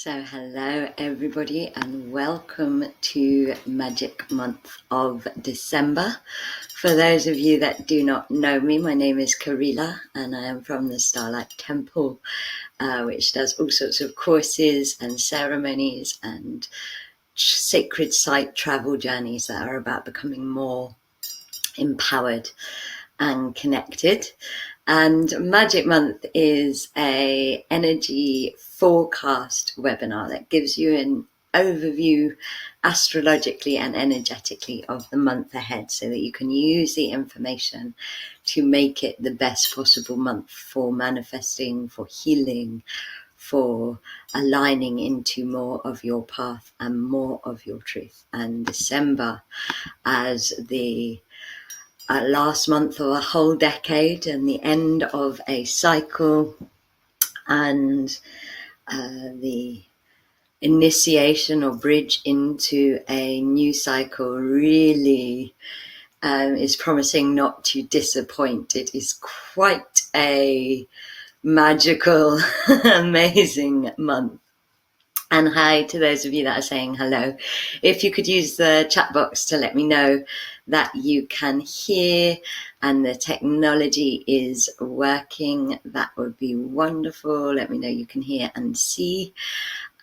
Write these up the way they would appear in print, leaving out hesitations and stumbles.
Hello everybody and welcome to Magic Month of December. For those of you that do not know me, my name is Karila and I am from the Starlight Temple, which does all sorts of courses and ceremonies and sacred site travel journeys that are about becoming more empowered and connected. And Magic Month is a energy forecast webinar that gives you an overview astrologically and energetically of the month ahead so that you can use the information to make it the best possible month for manifesting, for healing, for aligning into more of your path and more of your truth. And December, as the last month of a whole decade and the end of a cycle and the initiation or bridge into a new cycle really is promising not to disappoint. It is quite a magical, amazing month. And hi to those of you that are saying hello. If you could use the chat box to let me know that you can hear and the technology is working, that would be wonderful. Let me know you can hear and see.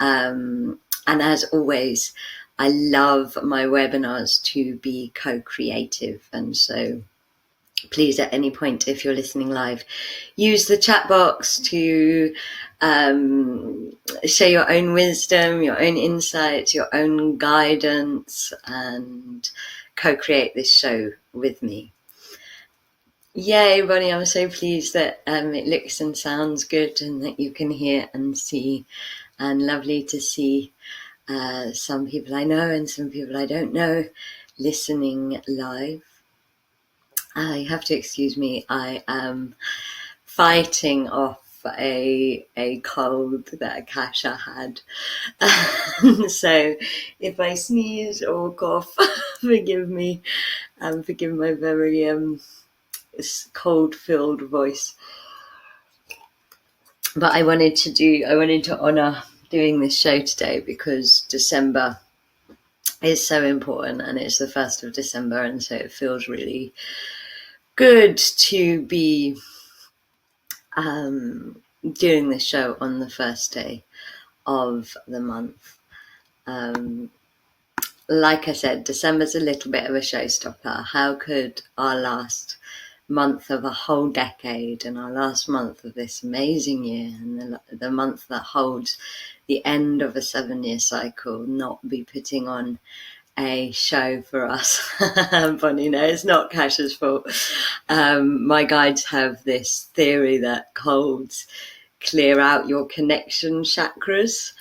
And as always, I love my webinars to be co-creative. And so please, at any point, if you're listening live, use the chat box to share your own wisdom, your own insights, your own guidance, and co-create this show with me. Yay, Bonnie, I'm so pleased that it looks and sounds good and that you can hear and see, and lovely to see some people I know and some people I don't know listening live. You have to excuse me, I am fighting off a cold that Akasha had. So if I sneeze or cough, forgive me and forgive my very cold-filled voice. But I wanted to honor doing this show today because December is so important and it's the 1st of December, and so it feels really good to be doing the show on the first day of the month. Like I said, December's a little bit of a showstopper. How could our last month of a whole decade and our last month of this amazing year and the month that holds the end of a 7-year cycle not be putting on a show for us? Bonnie, no, it's not Kasha's fault. My guides have this theory that colds clear out your connection chakras,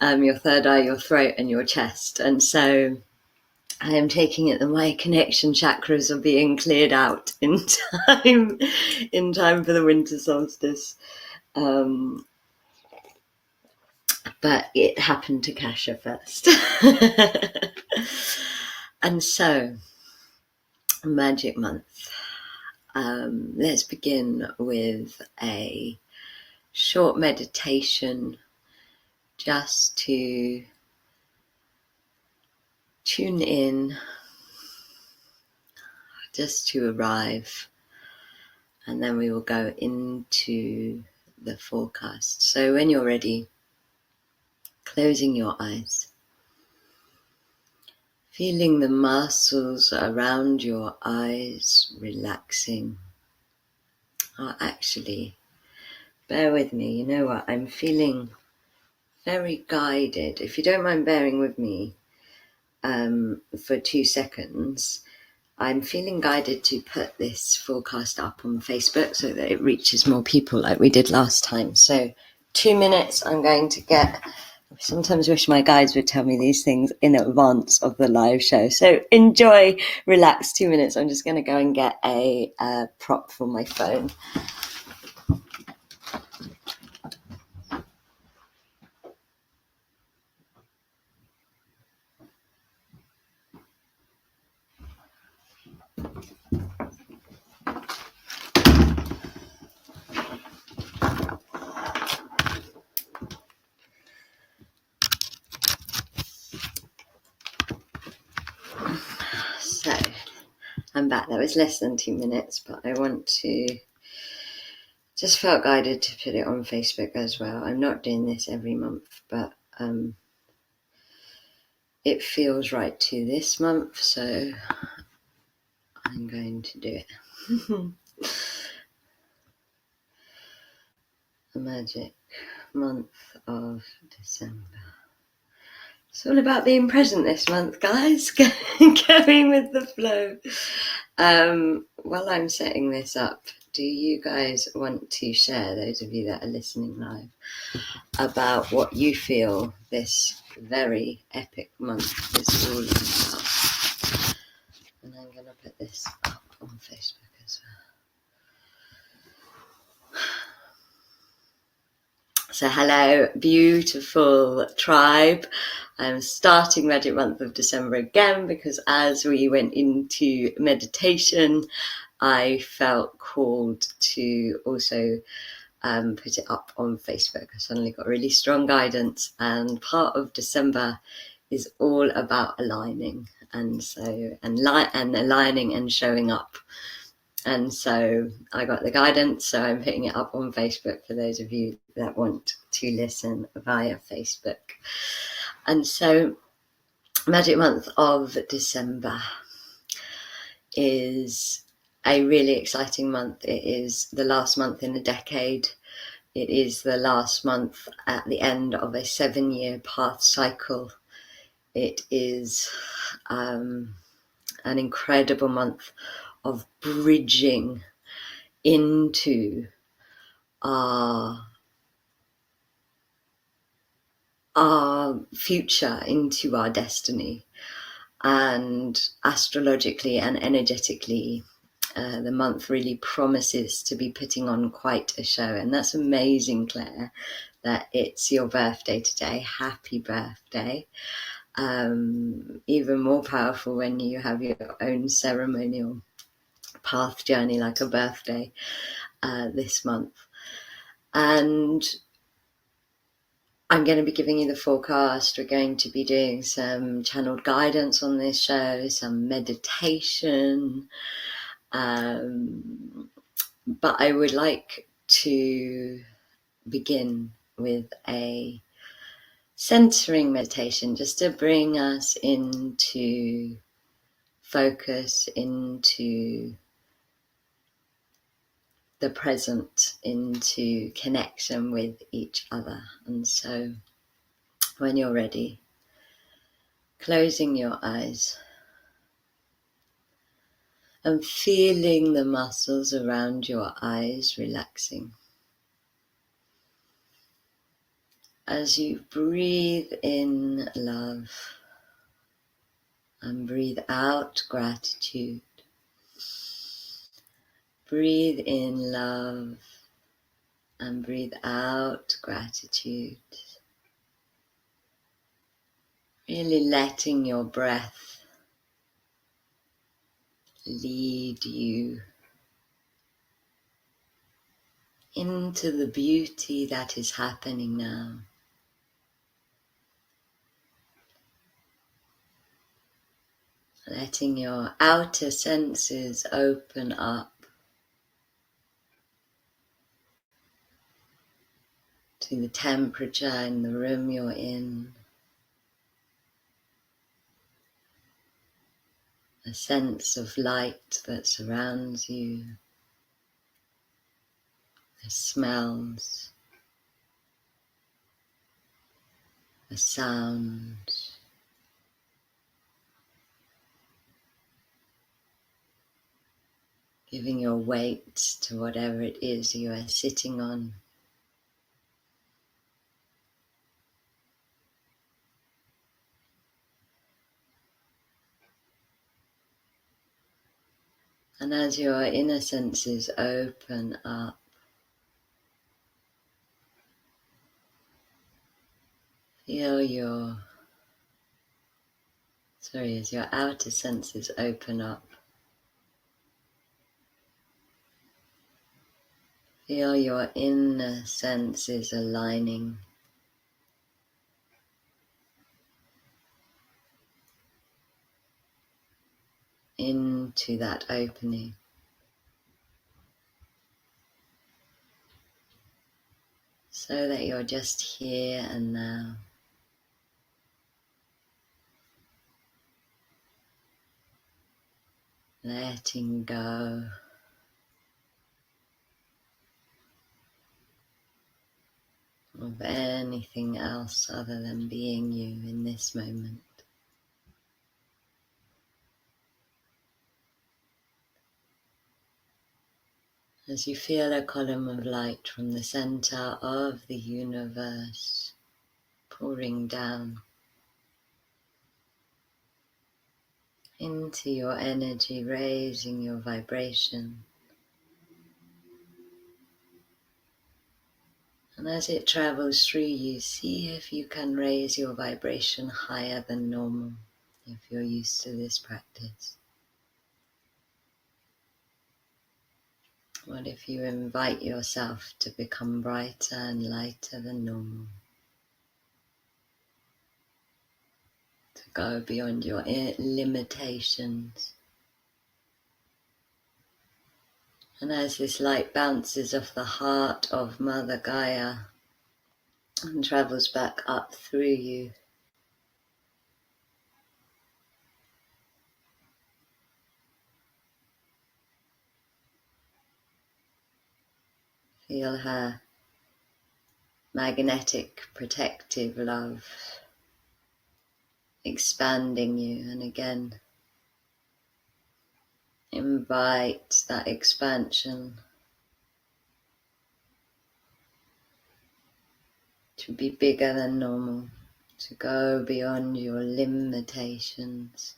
your third eye, your throat, and your chest. And so I am taking it that my connection chakras are being cleared out in time for the winter solstice. But it happened to Kasha first. And so, Magic Month. Let's begin with a short meditation just to tune in, just to arrive, and then we will go into the forecast. So when you're ready, closing your eyes, feeling the muscles around your eyes relaxing. Actually, bear with me, you know what, I'm feeling very guided. If you don't mind bearing with me for 2 seconds, I'm feeling guided to put this forecast up on Facebook so that it reaches more people like we did last time. So 2 minutes, I'm going to get... I sometimes wish my guides would tell me these things in advance of the live show. So enjoy, relax, 2 minutes. I'm just going to go and get a prop for my phone. I'm back. That was less than 2 minutes, but I want to just felt guided to put it on Facebook as well. I'm not doing this every month, but it feels right to this month, so I'm going to do it. The magic month of December. It's all about being present this month, guys. Going with the flow. While I'm setting this up, do you guys want to share, those of you that are listening live, about what you feel this very epic month is all about? And I'm going to put this up on Facebook as well. So hello, beautiful tribe. I'm starting Magic Month of December again because as we went into meditation, I felt called to also put it up on Facebook. I suddenly got really strong guidance, and part of December is all about aligning, and aligning and showing up. And so I got the guidance, so I'm putting it up on Facebook for those of you that want to listen via Facebook. And so Magic Month of December is a really exciting month. It is the last month in a decade. It is the last month at the end of a 7-year path cycle. It is an incredible month of bridging into our future, into our destiny. And astrologically and energetically, the month really promises to be putting on quite a show. And that's amazing, Claire, that it's your birthday today. Happy birthday. Even more powerful when you have your own ceremonial path journey like a birthday this month. And I'm going to be giving you the forecast. We're going to be doing some channeled guidance on this show, some meditation. But I would like to begin with a centering meditation just to bring us into focus, into the present, into connection with each other. And so when you're ready, closing your eyes and feeling the muscles around your eyes relaxing. As you breathe in love and breathe out gratitude. Breathe in love and breathe out gratitude. Really letting your breath lead you into the beauty that is happening now. Letting your outer senses open up to the temperature in the room you're in. A sense of light that surrounds you. The smells. The sounds. Giving your weight to whatever it is you are sitting on. And as your inner senses open up, as your outer senses open up, feel your inner senses aligning. into that opening. So that you're just here and now. Letting go of anything else other than being you in this moment. As you feel a column of light from the center of the universe pouring down into your energy, raising your vibration. And as it travels through you, see if you can raise your vibration higher than normal, if you're used to this practice. What if you invite yourself to become brighter and lighter than normal? To go beyond your limitations. And as this light bounces off the heart of Mother Gaia and travels back up through you, feel her magnetic protective love expanding you, and again invite that expansion to be bigger than normal, to go beyond your limitations.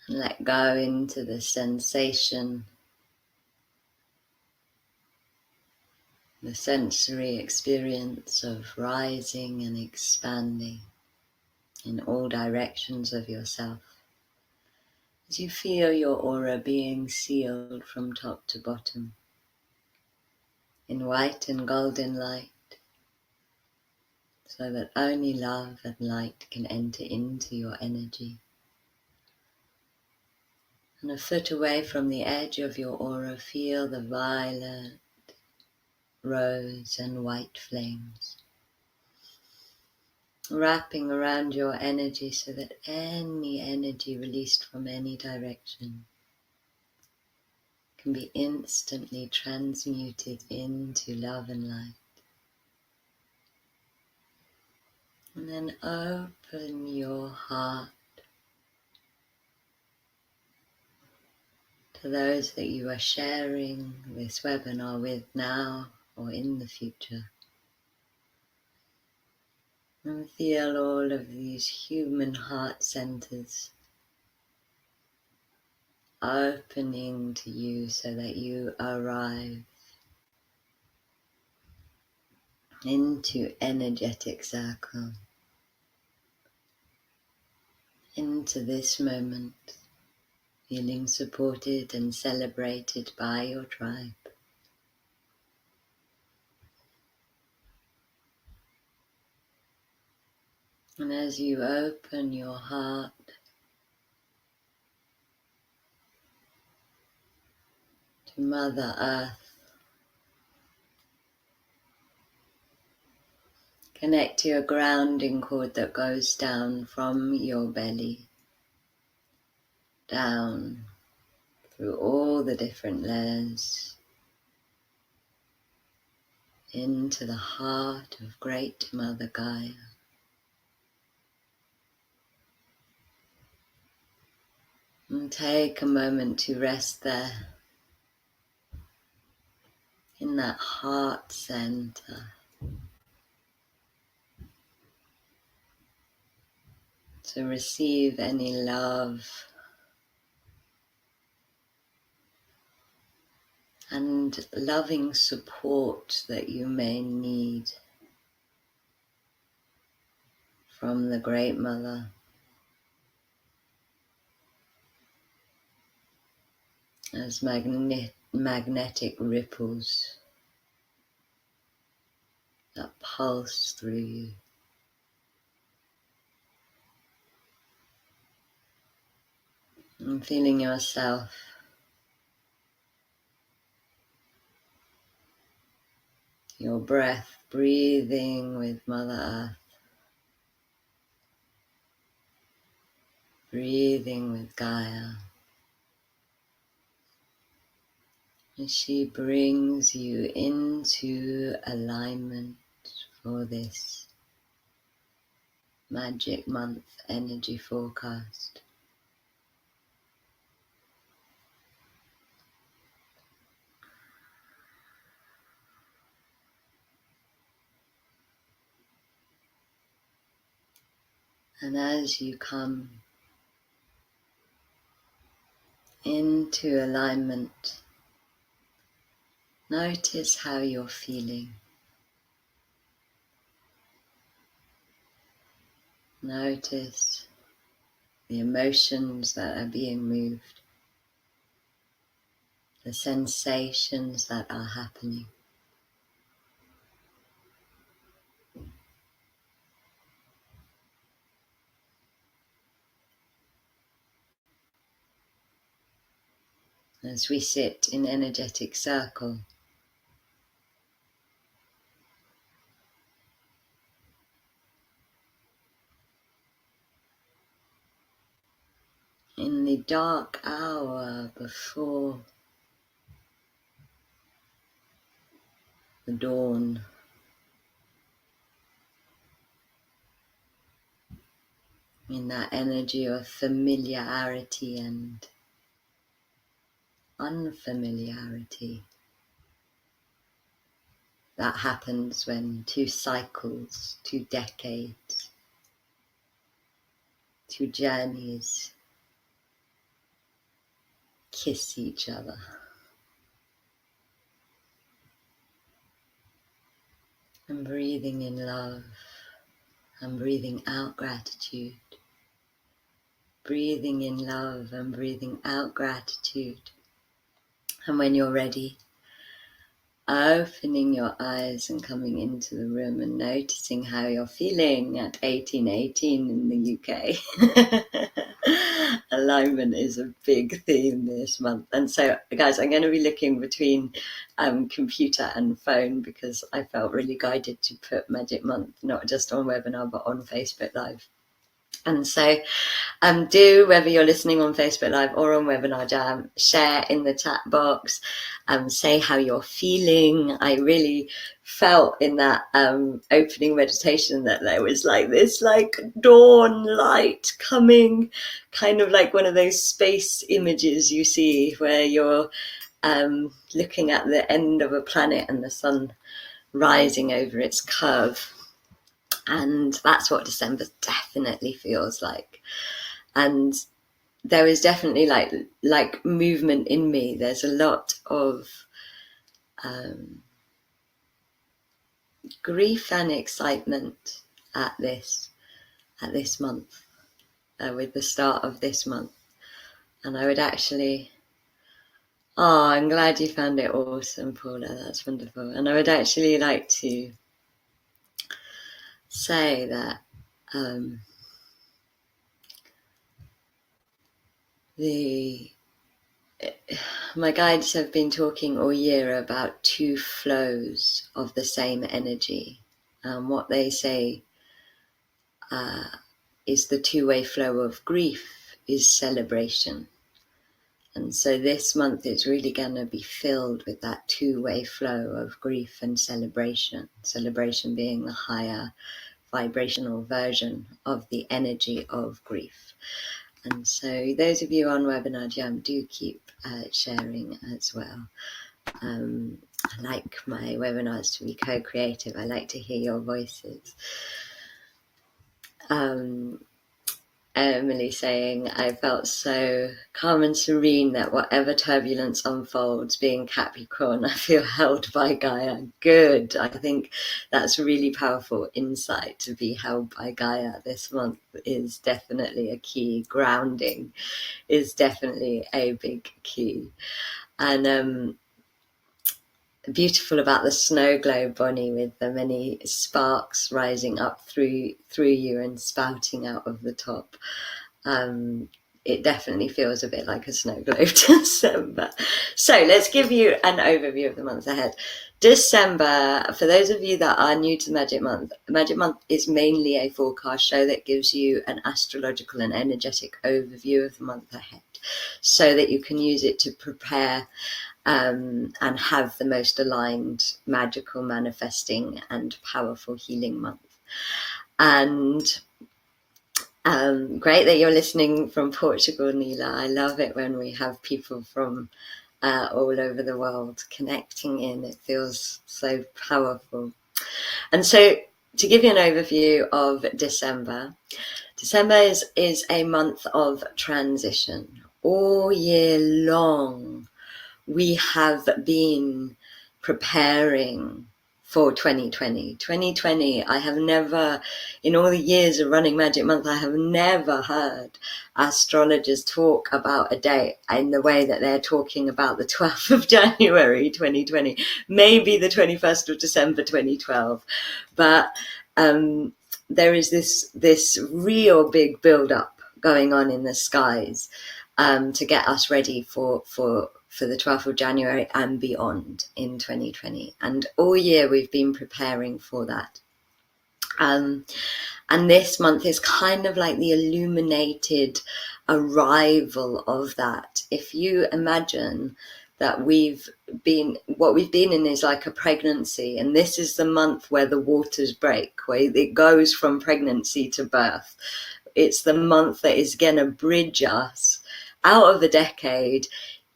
And let go into the sensation, the sensory experience of rising and expanding in all directions of yourself. As you feel your aura being sealed from top to bottom in white and golden light, so that only love and light can enter into your energy. And a foot away from the edge of your aura, feel the violet, rose and white flames wrapping around your energy, so that any energy released from any direction can be instantly transmuted into love and light. And then open your heart to those that you are sharing this webinar with now or in the future. And feel all of these human heart centers opening to you, so that you arrive into energetic circle, into this moment, feeling supported and celebrated by your tribe. And as you open your heart to Mother Earth, connect to your grounding cord that goes down from your belly, down through all the different layers, into the heart of Great Mother Gaia. And take a moment to rest there, in that heart center. To receive any love and loving support that you may need from the Great Mother, as magnetic ripples that pulse through you. And feeling yourself your breath breathing with Mother Earth, breathing with Gaia, as she brings you into alignment for this Magic Month energy forecast. And as you come into alignment, notice how you're feeling. Notice the emotions that are being moved, the sensations that are happening. As we sit in energetic circle, in the dark hour before the dawn, in that energy of familiarity and unfamiliarity that happens when two cycles, two decades, two journeys kiss each other. And breathing in love and breathing out gratitude. Breathing in love and breathing out gratitude. And when you're ready, opening your eyes and coming into the room and noticing how you're feeling at 1818 in the UK. Alignment is a big theme this month. And so, guys, I'm going to be looking between computer and phone because I felt really guided to put Magic Month not just on webinar but on Facebook Live. And so do, whether you're listening on Facebook Live or on Webinar Jam, share in the chat box, say how you're feeling. I really felt in that opening meditation that there was like this like dawn light coming, kind of like one of those space images you see where you're looking at the end of a planet and the sun rising over its curve. And that's what December definitely feels like. And there is definitely like movement in me. There's a lot of grief and excitement at this month, with the start of this month. And I would actually, I'm glad you found it awesome, Paula. That's wonderful. And I would actually like to say that my guides have been talking all year about two flows of the same energy. What they say is the two-way flow of grief is celebration. And so this month is really going to be filled with that two-way flow of grief and celebration. Celebration being the higher vibrational version of the energy of grief. And so those of you on Webinar Jam, do keep sharing as well. I like my webinars to be co-creative. I like to hear your voices. Emily saying, I felt so calm and serene that whatever turbulence unfolds, being Capricorn, I feel held by Gaia. Good. I think that's really powerful insight. To be held by Gaia this month is definitely a key. Grounding is definitely a big key. And beautiful about the snow globe, Bonnie, with the many sparks rising up through you and spouting out of the top. It definitely feels a bit like a snow globe December. So let's give you an overview of the months ahead. December, for those of you that are new to Magic Month is mainly a forecast show that gives you an astrological and energetic overview of the month ahead, so that you can use it to prepare and have the most aligned, magical, manifesting and powerful healing month. And great that you're listening from Portugal, Neela. I love it when we have people from all over the world connecting in. It feels so powerful. And so to give you an overview of December, December is a month of transition. All year long, we have been preparing for 2020. 2020, I have never, in all the years of running Magic Month, I have never heard astrologers talk about a date in the way that they're talking about the 12th of January 2020, maybe the 21st of December 2012. But there is this real big build-up going on in the skies to get us ready for the 12th of January and beyond in 2020. And all year we've been preparing for that. And this month is kind of like the illuminated arrival of that. If you imagine that what we've been in is like a pregnancy, and this is the month where the waters break, where it goes from pregnancy to birth. It's the month that is going to bridge us out of a decade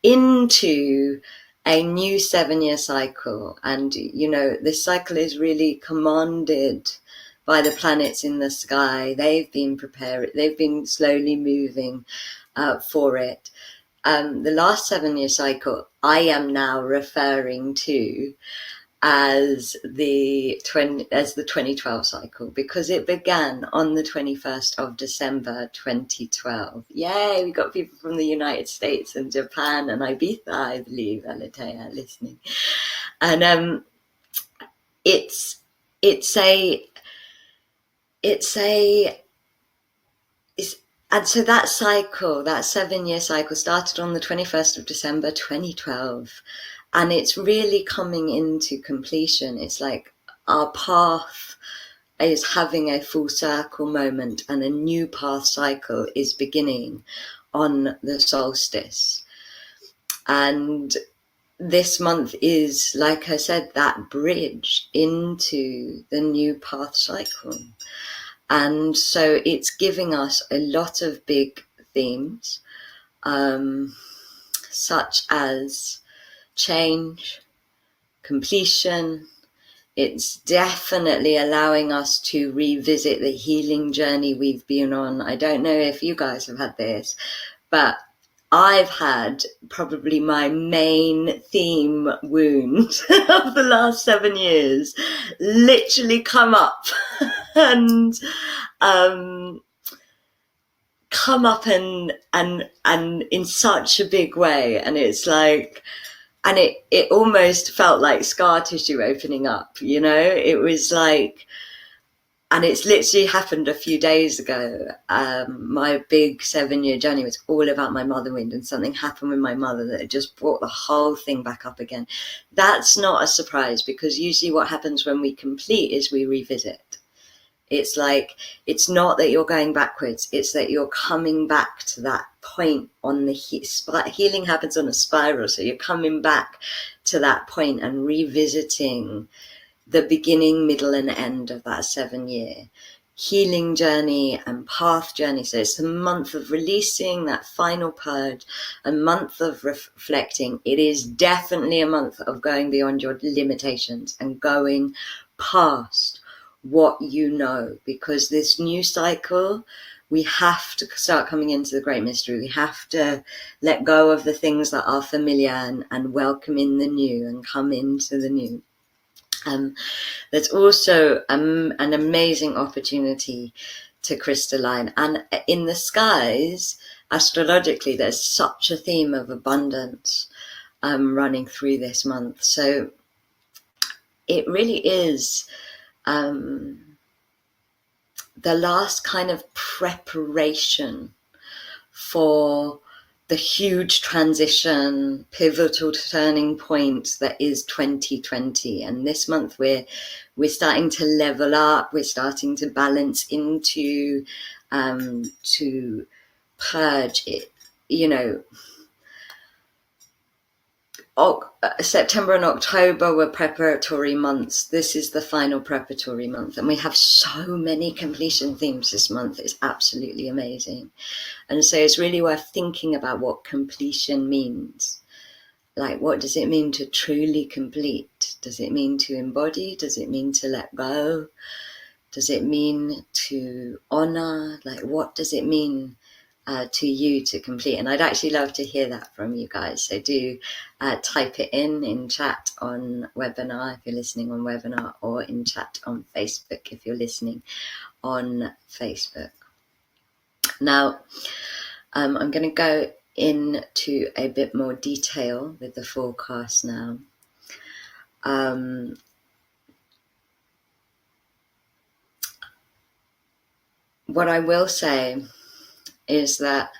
into a new 7-year cycle. And this cycle is really commanded by the planets in the sky. They've been prepared, they've been slowly moving for it. The last 7-year cycle I am now referring to as the 2012 cycle, because it began on the 21st of December 2012. Yay, we got people from the United States and Japan and Ibiza, I believe, Alatea, listening. And and so that cycle, that 7-year cycle, started on the 21st of December 2012. And it's really coming into completion. It's like our path is having a full circle moment, and a new path cycle is beginning on the solstice. And this month is, like I said, that bridge into the new path cycle. And so it's giving us a lot of big themes, such as change, completion. It's definitely allowing us to revisit the healing journey we've been on. I don't know if you guys have had this, but I've had probably my main theme wound of the last 7 years literally come up and come up and in such a big way. And it's like, and it almost felt like scar tissue opening up, it was like, and it's literally happened a few days ago. My big 7-year journey was all about my mother wound, and something happened with my mother that just brought the whole thing back up again. That's not a surprise, because usually what happens when we complete is we revisit. It's like, it's not that you're going backwards, it's that you're coming back to that point on the healing happens on a spiral. So you're coming back to that point and revisiting the beginning, middle and end of that 7-year healing journey and path journey. So it's a month of releasing that final purge, a month of reflecting. It is definitely a month of going beyond your limitations and going past what you know, because this new cycle, we have to start coming into the great mystery. We have to let go of the things that are familiar and welcome in the new and come into the new. There's also an amazing opportunity to crystalline, and in the skies, astrologically, there's such a theme of abundance running through this month. So it really is the last kind of preparation for the huge transition, pivotal turning point that is 2020. And this month we're starting to level up, we're starting to balance into to purge it, you know. September and October were preparatory months. This is the final preparatory month, and we have so many completion themes this month. It's absolutely amazing. And so it's really worth thinking about what completion means. Like, what does it mean to truly complete? Does it mean to embody? Does it mean to let go? Does it mean to honor? Like, what does it mean to you to complete? And I'd actually love to hear that from you guys. So do type it in chat on webinar if you're listening on webinar, or in chat on Facebook if you're listening on Facebook. Now, I'm going to go into a bit more detail with the forecast now. What I will say is that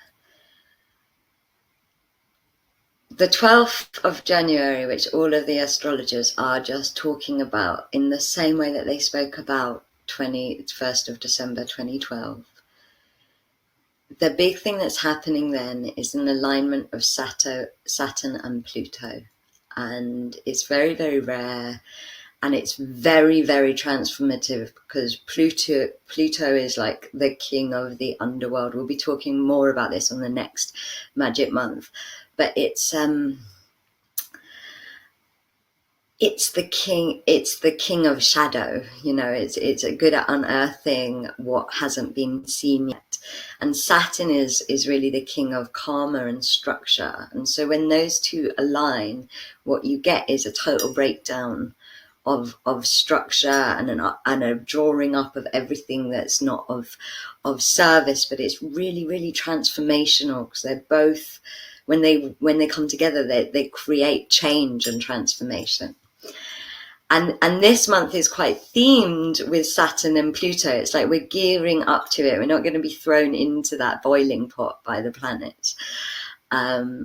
the 12th of January, which all of the astrologers are just talking about in the same way that they spoke about 21st of December 2012, the big thing that's happening then is an alignment of Saturn and Pluto. And it's very, very rare. And it's very, very transformative, because Pluto is like the king of the underworld. We'll be talking more about this on the next Magic Month. But it's the king of shadow. You know, it's good at unearthing what hasn't been seen yet. And Saturn is really the king of karma and structure. And so when those two align, what you get is a total breakdown of structure and a drawing up of everything that's not of service, but it's really, really transformational, because they're both, when they come together, they create change and transformation. And this month is quite themed with Saturn and Pluto. It's like we're gearing up to it. We're not going to be thrown into that boiling pot by the planets.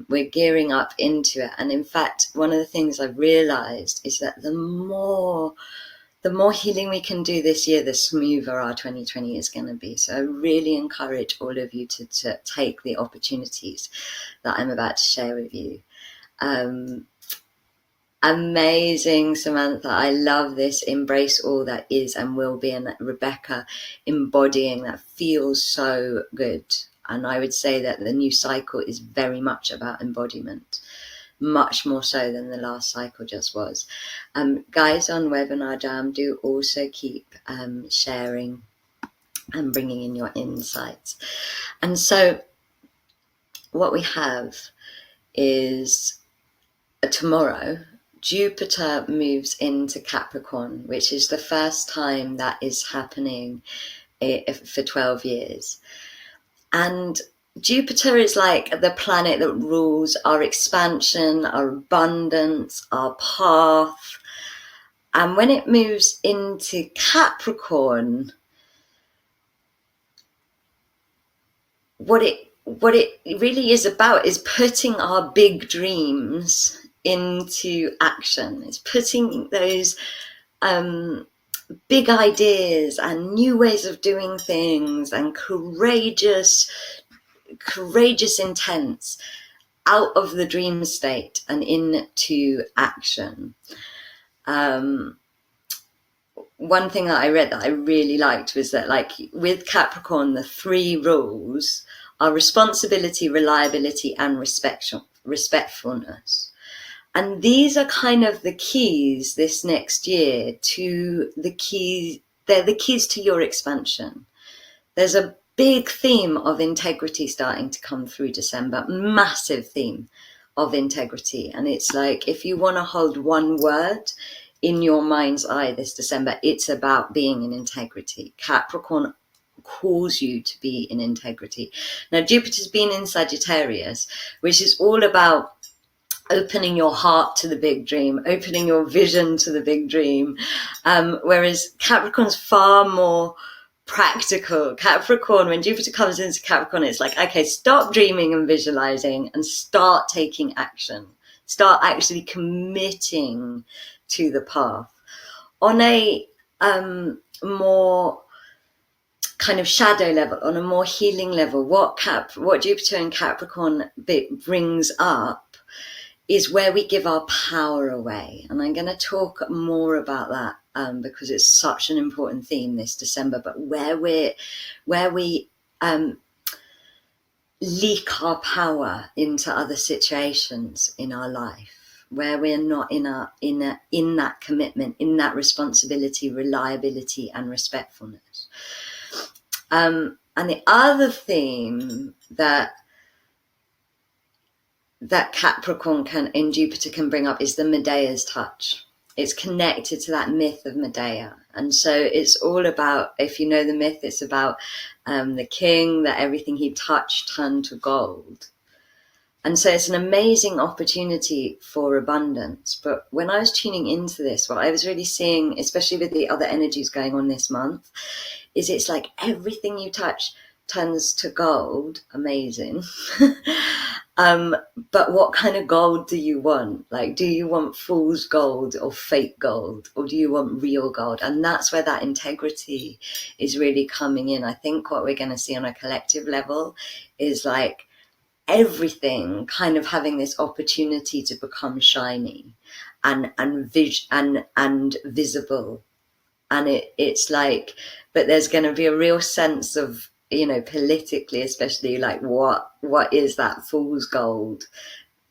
We're gearing up into it. And in fact, one of the things I've realized is that the more healing we can do this year, the smoother our 2020 is going to be. So I really encourage all of you to take the opportunities that I'm about to share with you. Amazing, Samantha. I love this. Embrace all that is and will be. And Rebecca embodying that feels so good. And I would say that the new cycle is very much about embodiment, much more so than the last cycle just was. Guys on Webinar Jam, do also keep sharing and bringing in your insights. And so what we have is tomorrow, Jupiter moves into Capricorn, which is the first time that is happening for 12 years. And Jupiter is like the planet that rules our expansion, our abundance, our path. And when it moves into Capricorn, what it really is about is putting our big dreams into action. It's putting those big ideas and new ways of doing things and courageous intents out of the dream state and into action. One thing that I read that I really liked was that, like, with Capricorn, the 3 rules are responsibility, reliability, and respectfulness. And these are kind of the keys this next year to they're the keys to your expansion. There's a big theme of integrity starting to come through December, massive theme of integrity. And it's like, if you want to hold one word in your mind's eye this December, it's about being in integrity. Capricorn calls you to be in integrity. Now, Jupiter's been in Sagittarius, which is all about opening your heart to the big dream, opening your vision to the big dream. Whereas Capricorn's far more practical. Capricorn, when Jupiter comes into Capricorn, it's like, okay, stop dreaming and visualizing and start taking action. Start actually committing to the path. On a more kind of shadow level, on a more healing level, what Jupiter in Capricorn brings up is where we give our power away. And I'm going to talk more about that because it's such an important theme this December, but where we leak our power into other situations in our life, where we're not in that commitment, in that responsibility, reliability, and respectfulness. And the other theme that Capricorn in Jupiter can bring up is the Medea's touch. It's connected to that myth of Medea. And so it's all about, if you know the myth, it's about the king, that everything he touched turned to gold. And so it's an amazing opportunity for abundance. But when I was tuning into this, what I was really seeing, especially with the other energies going on this month, is it's like everything you touch turns to gold. Amazing. But what kind of gold do you want? Like, do you want fool's gold or fake gold, or do you want real gold? And that's where that integrity is really coming in. I think what we're going to see on a collective level is like everything kind of having this opportunity to become shiny and visible. And it's like, but there's going to be a real sense of, you know, politically, especially, like what is that fool's gold,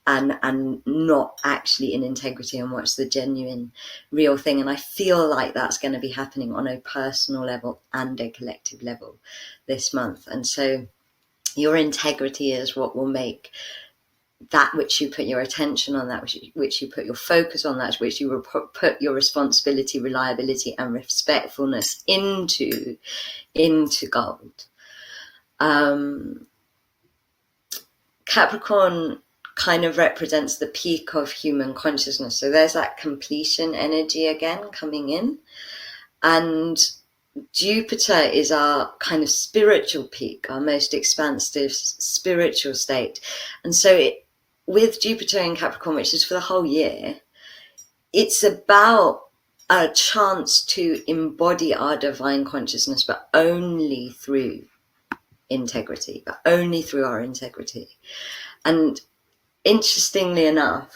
and not actually in integrity, and what's the genuine real thing. And I feel like that's going to be happening on a personal level and a collective level this month. And so your integrity is what will make that which you put your attention on, that which you put your focus on, that which you put your responsibility, reliability, and respectfulness into gold. Capricorn kind of represents the peak of human consciousness. So there's that completion energy again coming in. And Jupiter is our kind of spiritual peak, our most expansive spiritual state. And so with Jupiter in Capricorn, which is for the whole year, it's about a chance to embody our divine consciousness, but only through integrity, but only through our integrity. And interestingly enough,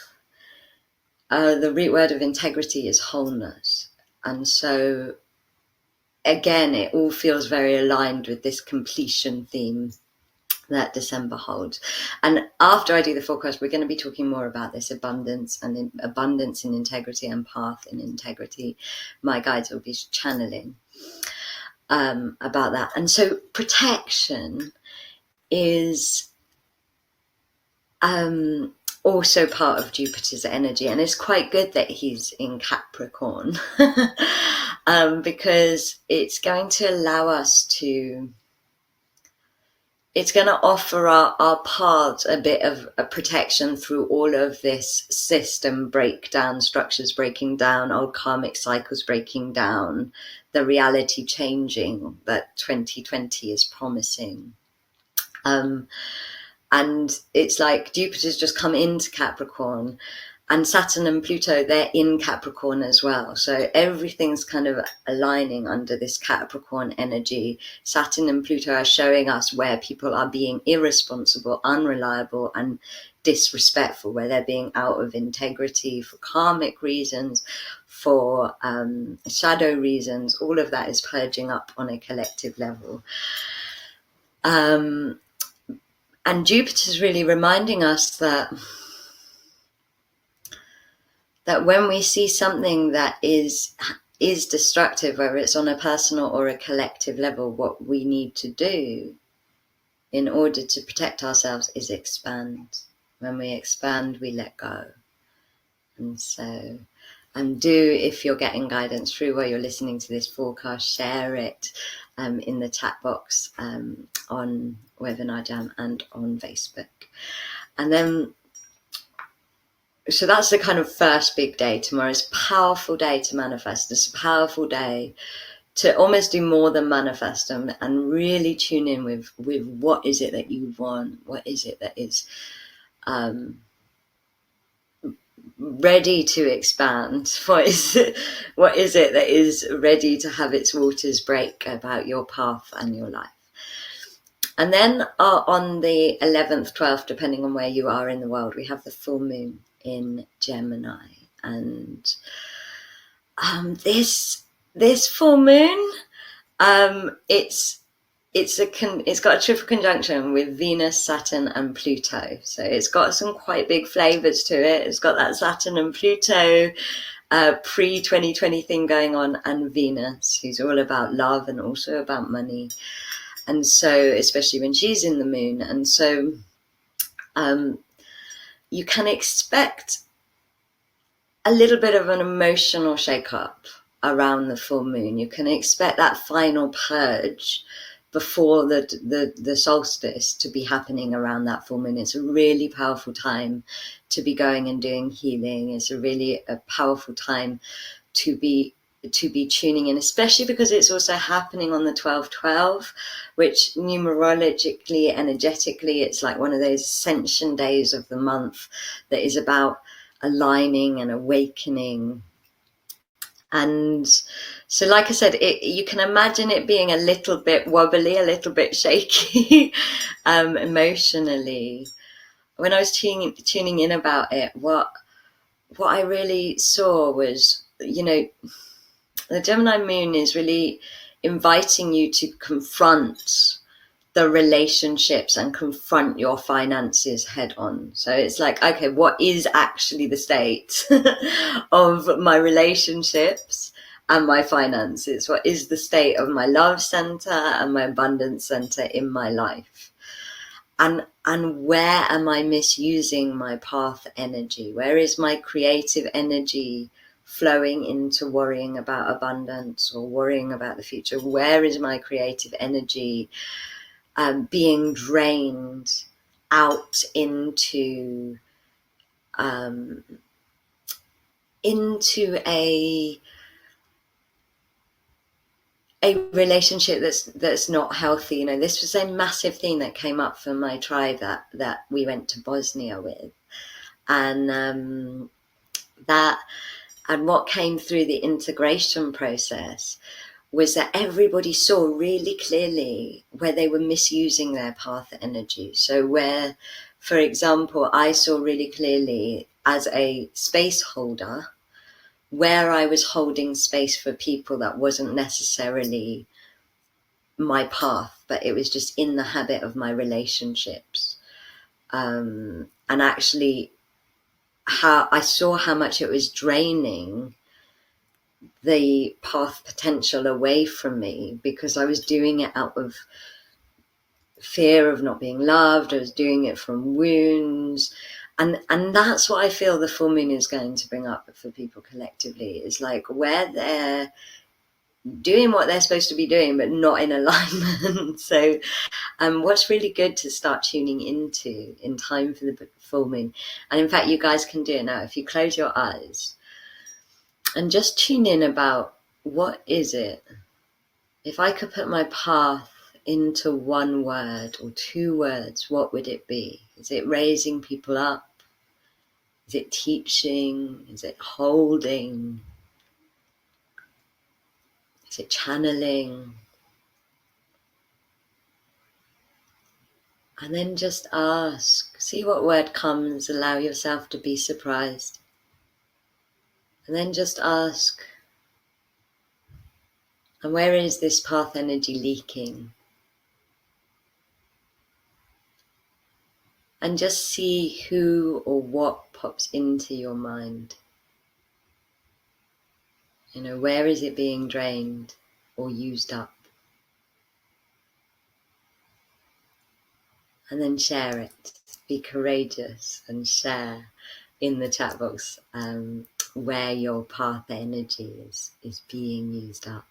the root word of integrity is wholeness. And so again, it all feels very aligned with this completion theme that December holds. And after I do the forecast, we're going to be talking more about this abundance in integrity and path in integrity. My guides will be channeling about that. And so protection is also part of Jupiter's energy, and it's quite good that he's in Capricorn because it's going to allow us to, it's going to offer our paths a bit of a protection through all of this system breakdown, structures breaking down, old karmic cycles breaking down, the reality changing that 2020 is promising. And it's like Jupiter's just come into Capricorn, and Saturn and Pluto, they're in Capricorn as well. So everything's kind of aligning under this Capricorn energy. Saturn and Pluto are showing us where people are being irresponsible, unreliable, and disrespectful, where they're being out of integrity for karmic reasons, for shadow reasons. All of that is purging up on a collective level. And Jupiter's really reminding us that when we see something that is destructive, whether it's on a personal or a collective level, what we need to do in order to protect ourselves is expand. When we expand, we let go. And so, if you're getting guidance through while you're listening to this forecast, share it in the chat box on Webinar Jam and on Facebook. And then So that's the kind of first big day. Tomorrow's a powerful day to manifest. It's a powerful day to almost do more than manifest and really tune in with what is it that you want, what is it that is ready to expand, what is it that is ready to have its waters break about your path and your life. And then on the 11th, 12th, depending on where you are in the world, we have the full moon in Gemini. And this full moon, it's got a triple conjunction with Venus, Saturn, and Pluto. So it's got some quite big flavors to it. It's got that Saturn and Pluto pre-2020 thing going on, and Venus, who's all about love and also about money. And so, especially when she's in the moon, and so you can expect a little bit of an emotional shake-up around the full moon. You can expect that final purge before the solstice to be happening around that full moon. It's a really powerful time to be going and doing healing. It's a powerful time to be tuning in, especially because it's also happening on the 12/12, which numerologically, energetically, it's like one of those ascension days of the month that is about aligning and awakening. And so, like I said, you can imagine it being a little bit wobbly, a little bit shaky emotionally. When I was tuning in about it, what I really saw was, the Gemini moon is really inviting you to confront the relationships and confront your finances head on. So it's like, okay, what is actually the state of my relationships and my finances? What is the state of my love center and my abundance center in my life? And where am I misusing my path energy? Where is my creative energy flowing into worrying about abundance or worrying about the future? Where is my creative energy being drained out into a relationship that's not healthy? This was a massive thing that came up for my tribe that we went to Bosnia with, and what came through the integration process was that everybody saw really clearly where they were misusing their path energy. So where, for example, I saw really clearly as a space holder where I was holding space for people that wasn't necessarily my path, but it was just in the habit of my relationships. And actually how I saw how much it was draining the path potential away from me, because I was doing it out of fear of not being loved. I was doing it from wounds. And that's what I feel the full moon is going to bring up for people collectively, is like where they're doing what they're supposed to be doing, but not in alignment. So what's really good to start tuning into in time for the full moon. And in fact, you guys can do it now. If you close your eyes and just tune in about what is it, if I could put my path into one word or two words, what would it be? Is it raising people up? Is it teaching? Is it holding? Is it channeling? And then just ask, see what word comes, allow yourself to be surprised. And then just ask, and where is this path energy leaking? And just see who or what pops into your mind. Where is it being drained or used up? And then share it. Be courageous and share in the chat box where your path energy is being used up.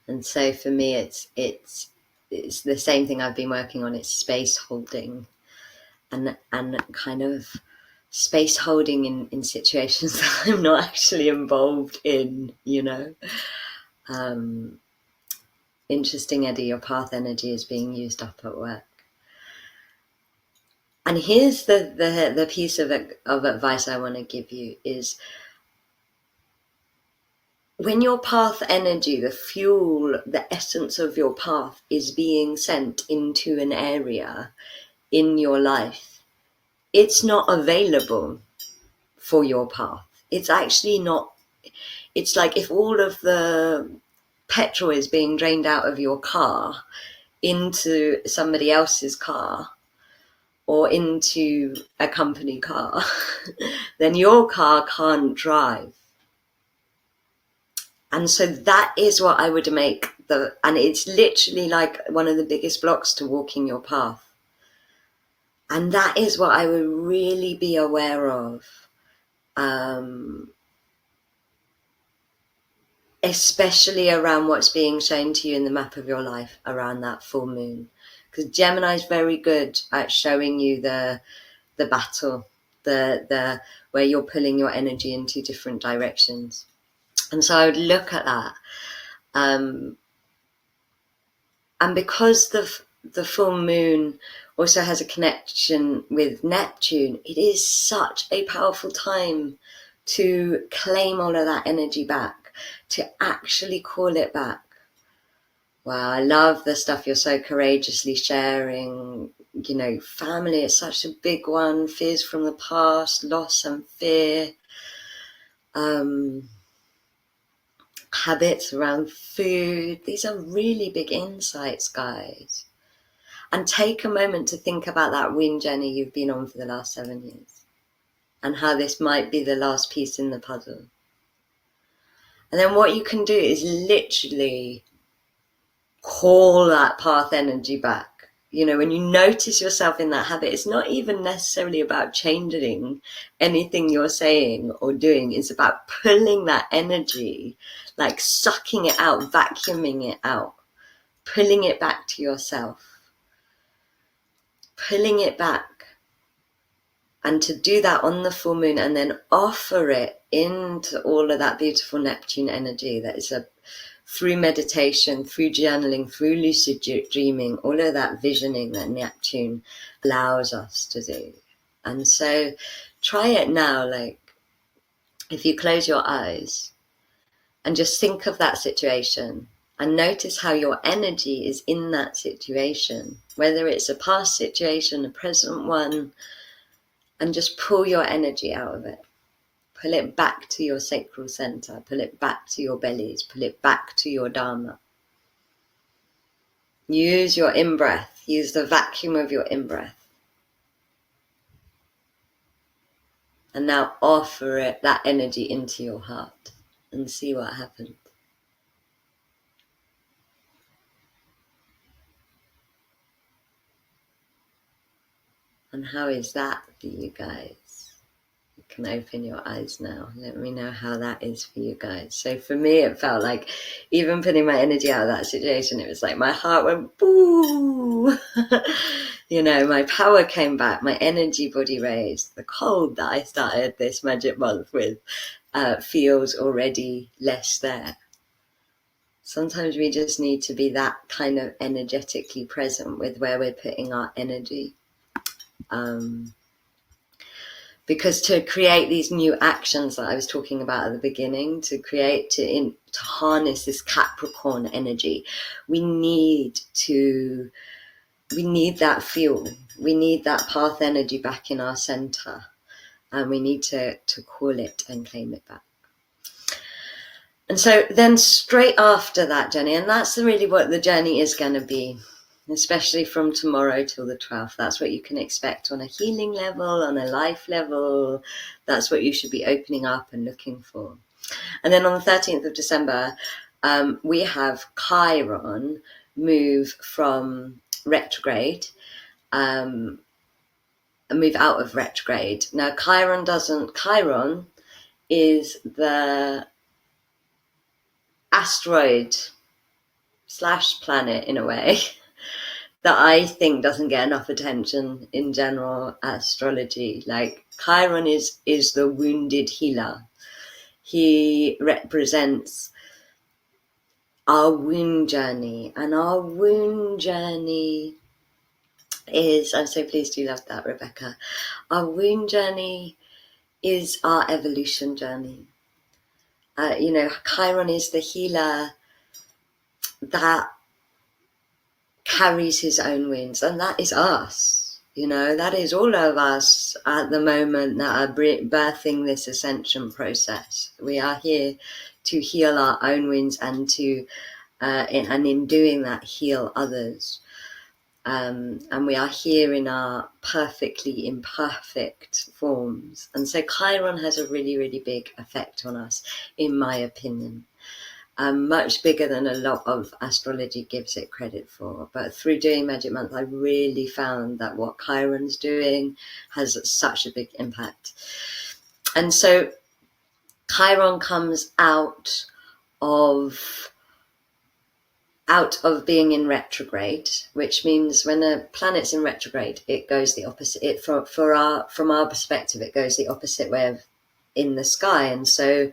And so for me, it's the same thing I've been working on. It's space holding. and kind of space holding in situations that I'm not actually involved in, you know. Interesting, Eddie, your path energy is being used up at work. And here's the piece of advice I want to give you is, when your path energy, the fuel, the essence of your path is being sent into an area in your life, it's not available for your path. It's actually not. It's like if all of the petrol is being drained out of your car into somebody else's car or into a company car, then your car can't drive. And so that is what I would make and it's literally like one of the biggest blocks to walking your path. And that is what I would really be aware of. Especially around what's being shown to you in the map of your life around that full moon. Because Gemini is very good at showing you the battle, the where you're pulling your energy into different directions. And so I would look at that. And because the full moon also has a connection with Neptune, it is such a powerful time to claim all of that energy back, to actually call it back. Wow, I love the stuff you're so courageously sharing. You know, family is such a big one, fears from the past, loss and fear. Habits around food. These are really big insights, guys. And take a moment to think about that win journey you've been on for the last 7 years and how this might be the last piece in the puzzle. And then what you can do is literally call that path energy back. You know, when you notice yourself in that habit, it's not even necessarily about changing anything you're saying or doing. It's about pulling that energy, like sucking it out, vacuuming it out, pulling it back to yourself, pulling it back. And to do that on the full moon and then offer it into all of that beautiful Neptune energy that is through meditation, through journaling, through lucid dreaming, all of that visioning that Neptune allows us to do. And so try it now, like if you close your eyes and just think of that situation and notice how your energy is in that situation, whether it's a past situation, a present one, and just pull your energy out of it. Pull it back to your sacral center, pull it back to your bellies, pull it back to your Dharma. Use your in-breath, use the vacuum of your in-breath. And now offer that energy into your heart and see what happens. And how is that for you guys? You can open your eyes now. Let me know how that is for you guys. So for me, it felt like even putting my energy out of that situation, it was like my heart went boo. You know, my power came back, my energy body raised. The cold that I started this magic month with feels already less there. Sometimes we just need to be that kind of energetically present with where we're putting our energy. Because to create these new actions that I was talking about at the beginning, to harness this Capricorn energy, we need that fuel. We need that path energy back in our center. And we need to call it and claim it back. And so then straight after that journey, and that's really what the journey is going to be, especially from tomorrow till the 12th. That's what you can expect on a healing level, on a life level. That's what you should be opening up and looking for. And then on the 13th of December, we have Chiron move from retrograde, and move out of retrograde. Now, Chiron is the asteroid / planet in a way that I think doesn't get enough attention in general astrology. Like Chiron is the wounded healer. He represents our wound journey, and our wound journey is, I'm so pleased you loved that, Rebecca. Our wound journey is our evolution journey. Chiron is the healer that carries his own wounds, and that is us. That is all of us at the moment that are birthing this ascension process. We are here to heal our own wounds and in doing that, heal others. And we are here in our perfectly imperfect forms. And so Chiron has a really, really big effect on us, in my opinion. Much bigger than a lot of astrology gives it credit for. But through doing Magic Month, I really found that what Chiron's doing has such a big impact. And so Chiron comes out of being in retrograde, which means when a planet's in retrograde, it goes the opposite. From our perspective, it goes the opposite way of in the sky. And so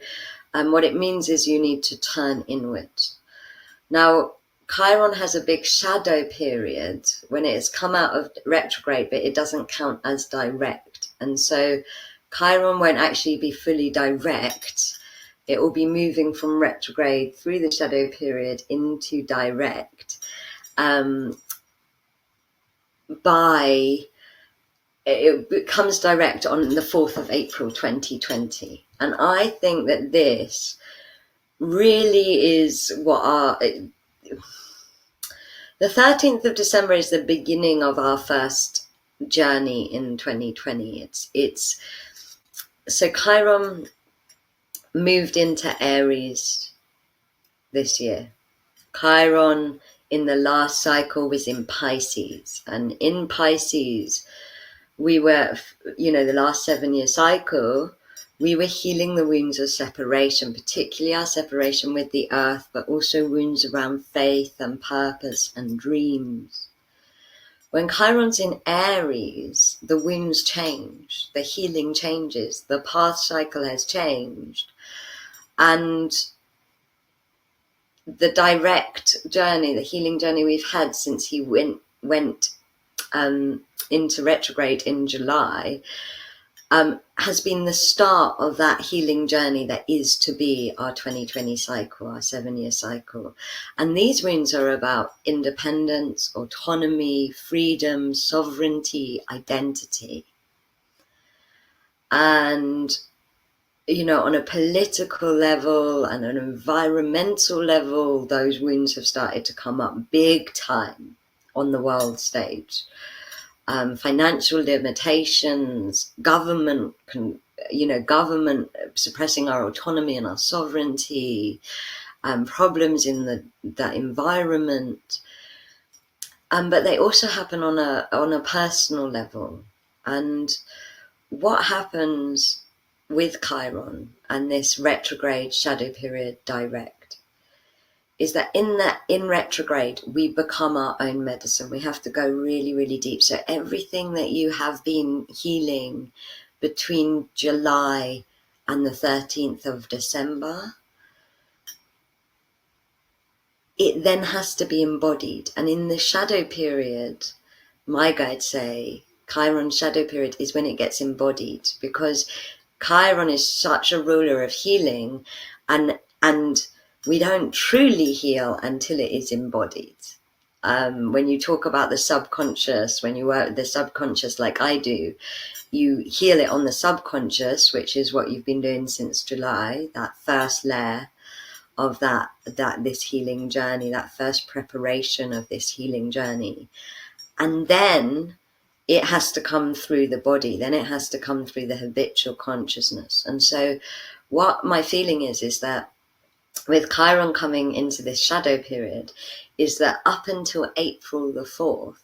what it means is you need to turn inward. Now, Chiron has a big shadow period when it has come out of retrograde, but it doesn't count as direct. And so Chiron won't actually be fully direct. It will be moving from retrograde through the shadow period into direct it becomes direct on the 4th of April 2020. And I think that this really is the 13th of December is the beginning of our first journey in 2020. So Chiron moved into Aries this year. Chiron in the last cycle was in Pisces, and in Pisces we were, the last 7-year cycle, we were healing the wounds of separation, particularly our separation with the earth, but also wounds around faith and purpose and dreams. When Chiron's in Aries, the wounds change, the healing changes, the path cycle has changed. And the direct journey, the healing journey we've had since he went into retrograde in July, has been the start of that healing journey that is to be our 2020 cycle, our 7-year cycle. And these wounds are about independence, autonomy, freedom, sovereignty, identity. And on a political level and an environmental level, those wounds have started to come up big time on the world stage. Financial limitations, government suppressing our autonomy and our sovereignty, problems in the environment. But they also happen on a personal level. And what happens with Chiron and this retrograde shadow period direct is that in retrograde we become our own medicine. We have to go really, really deep. So everything that you have been healing between July and the 13th of December, it then has to be embodied. And in the shadow period, my guides say Chiron's shadow period is when it gets embodied, because Chiron is such a ruler of healing, and we don't truly heal until it is embodied. When you talk about the subconscious, when you work with the subconscious like I do, you heal it on the subconscious, which is what you've been doing since July, that first layer of this healing journey, that first preparation of this healing journey. And then it has to come through the body, then it has to come through the habitual consciousness. And so what my feeling is that with Chiron coming into this shadow period, is that up until April the 4th,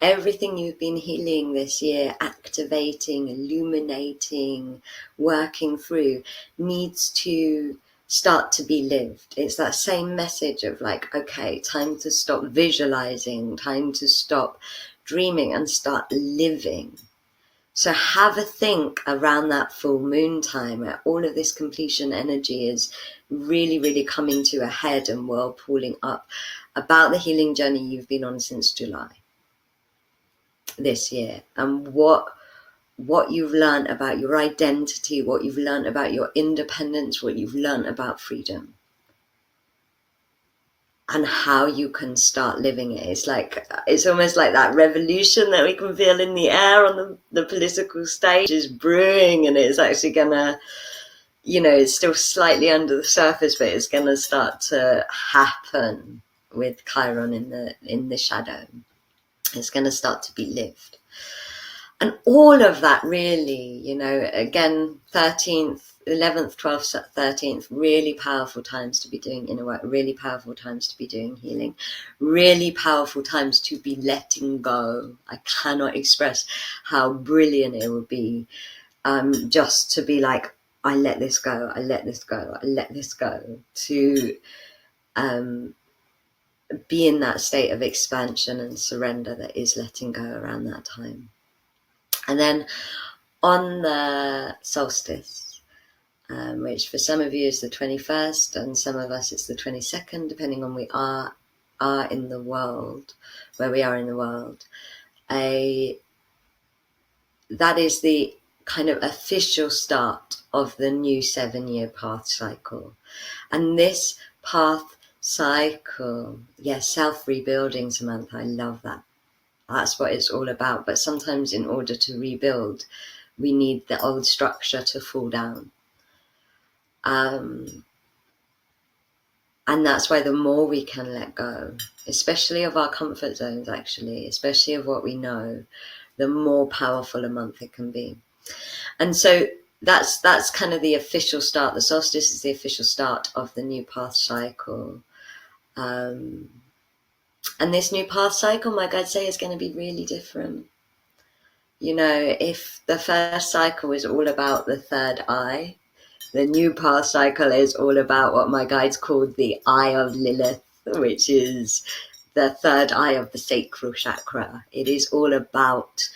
everything you've been healing this year, activating, illuminating, working through, needs to start to be lived. It's that same message of like, okay, time to stop visualizing, time to stop dreaming and start living. So have a think around that full moon time where all of this completion energy is really, really coming to a head and whirlpooling up about the healing journey you've been on since July this year, and what you've learned about your identity, what you've learned about your independence, what you've learned about freedom, and how you can start living it. It's almost like that revolution that we can feel in the air on the political stage is brewing, and it's actually gonna, it's still slightly under the surface, but it's gonna start to happen with Chiron in the shadow. It's gonna start to be lived. And all of that really, again, 13th, 11th, 12th, 13th, really powerful times to be doing inner work, really powerful times to be doing healing, really powerful times to be letting go. I cannot express how brilliant it would be just to be like, I let this go, I let this go, I let this go, to be in that state of expansion and surrender that is letting go around that time. And then on the solstice, which for some of you is the 21st, and some of us it's the 22nd, depending on are in the world, where we are in the world. That is the kind of official start of the new 7-year path cycle. And this path cycle, self-rebuilding, Samantha, I love that. That's what it's all about. But sometimes in order to rebuild, we need the old structure to fall down. And that's why the more we can let go, especially of our comfort zones, actually, especially of what we know, the more powerful a month it can be. And so that's kind of the official start. The solstice is the official start of the new path cycle. And this new path cycle, my guides say, is going to be really different. If the first cycle is all about the third eye, the new path cycle is all about what my guides called the eye of Lilith, which is the third eye of the sacral chakra. It is all about,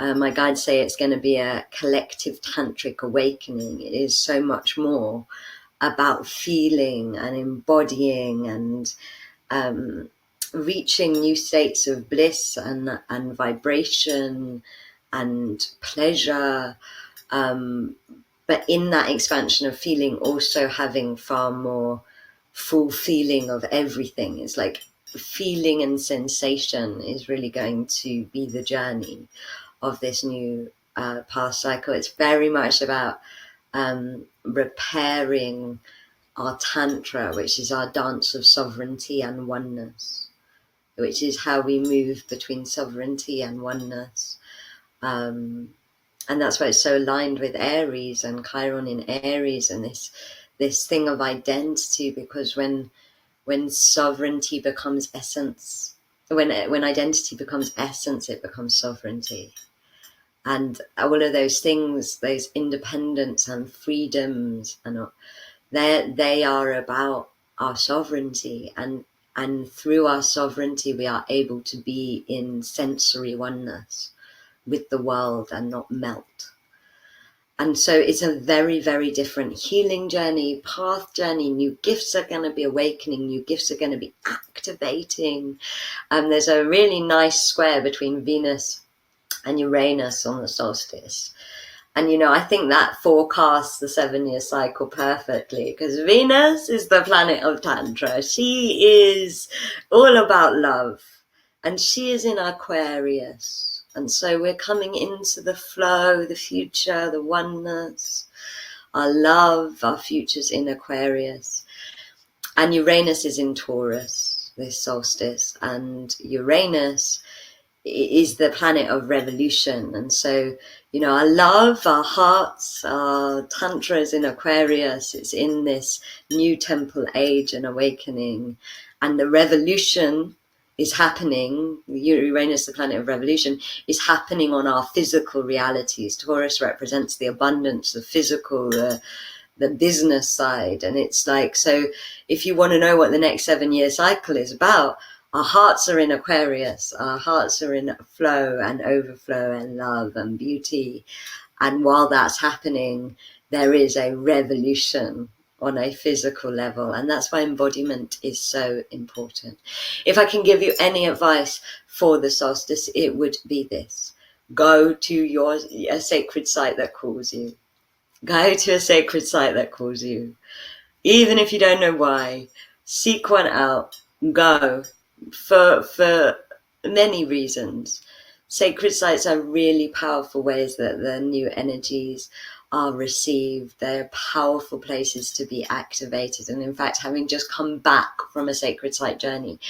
my guides say, it's going to be a collective tantric awakening. It is so much more about feeling and embodying and reaching new states of bliss and vibration and pleasure, but in that expansion of feeling, also having far more full feeling of everything. It's like feeling and sensation is really going to be the journey of this new path cycle. It's very much about repairing our tantra, which is our dance of sovereignty and oneness, which is how we move between sovereignty and oneness. And that's why it's so aligned with Aries and Chiron in Aries, and this thing of identity, because when sovereignty becomes essence, when identity becomes essence, it becomes sovereignty. And all of those things, those independence and freedoms, and they are about our sovereignty, and through our sovereignty we are able to be in sensory oneness with the world and not melt. And so it's a very, very different healing journey, path journey. New gifts are going to be awakening, new gifts are going to be activating. There's a really nice square between Venus and Uranus on the solstice. And, I think that forecasts the 7-year cycle perfectly, because Venus is the planet of Tantra. She is all about love, and she is in Aquarius. And so we're coming into the flow, the future, the oneness, our love, our future's in Aquarius. And Uranus is in Taurus, this solstice. And Uranus is the planet of revolution. And so, our love, our hearts, our tantra is in Aquarius. It's in this new temple age and awakening. And the revolution is happening, Uranus, the planet of revolution, is happening on our physical realities. Taurus represents the abundance, the physical, the business side. And it's like, so if you want to know what the next 7-year cycle is about, our hearts are in Aquarius, our hearts are in flow and overflow and love and beauty. And while that's happening, there is a revolution on a physical level. And that's why embodiment is so important. If I can give you any advice for the solstice, it would be this: go to a sacred site that calls you. Go to a sacred site that calls you. Even if you don't know why, seek one out. Go for many reasons. Sacred sites are really powerful ways that the new energies are received. They're powerful places to be activated. And in fact, having just come back from a sacred site journey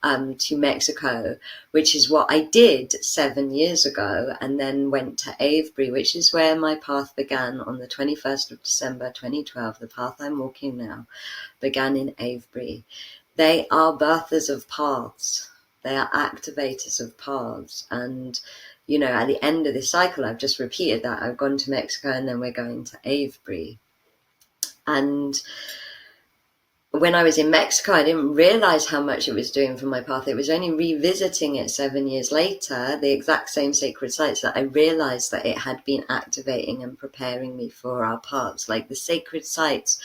to Mexico, which is what I did 7 years ago, and then went to Avebury, which is where my path began on the 21st of December 2012. The path I'm walking now began in Avebury. They are birthers of paths. They are activators of paths. And, you know, at the end of this cycle, I've just repeated that. I've gone to Mexico and then we're going to Avebury. And when I was in Mexico, I didn't realize how much it was doing for my path. It was only revisiting it 7 years later, the exact same sacred sites, that I realized that it had been activating and preparing me for our paths. Like, the sacred sites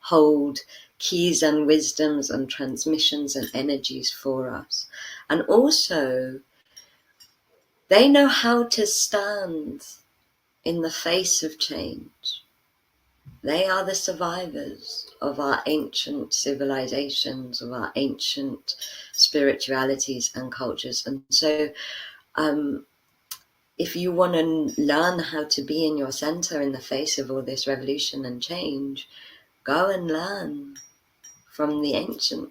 hold keys and wisdoms and transmissions and energies for us. And also, they know how to stand in the face of change. They are the survivors of our ancient civilizations, of our ancient spiritualities and cultures. And so if you want to learn how to be in your center in the face of all this revolution and change, go and learn from the ancient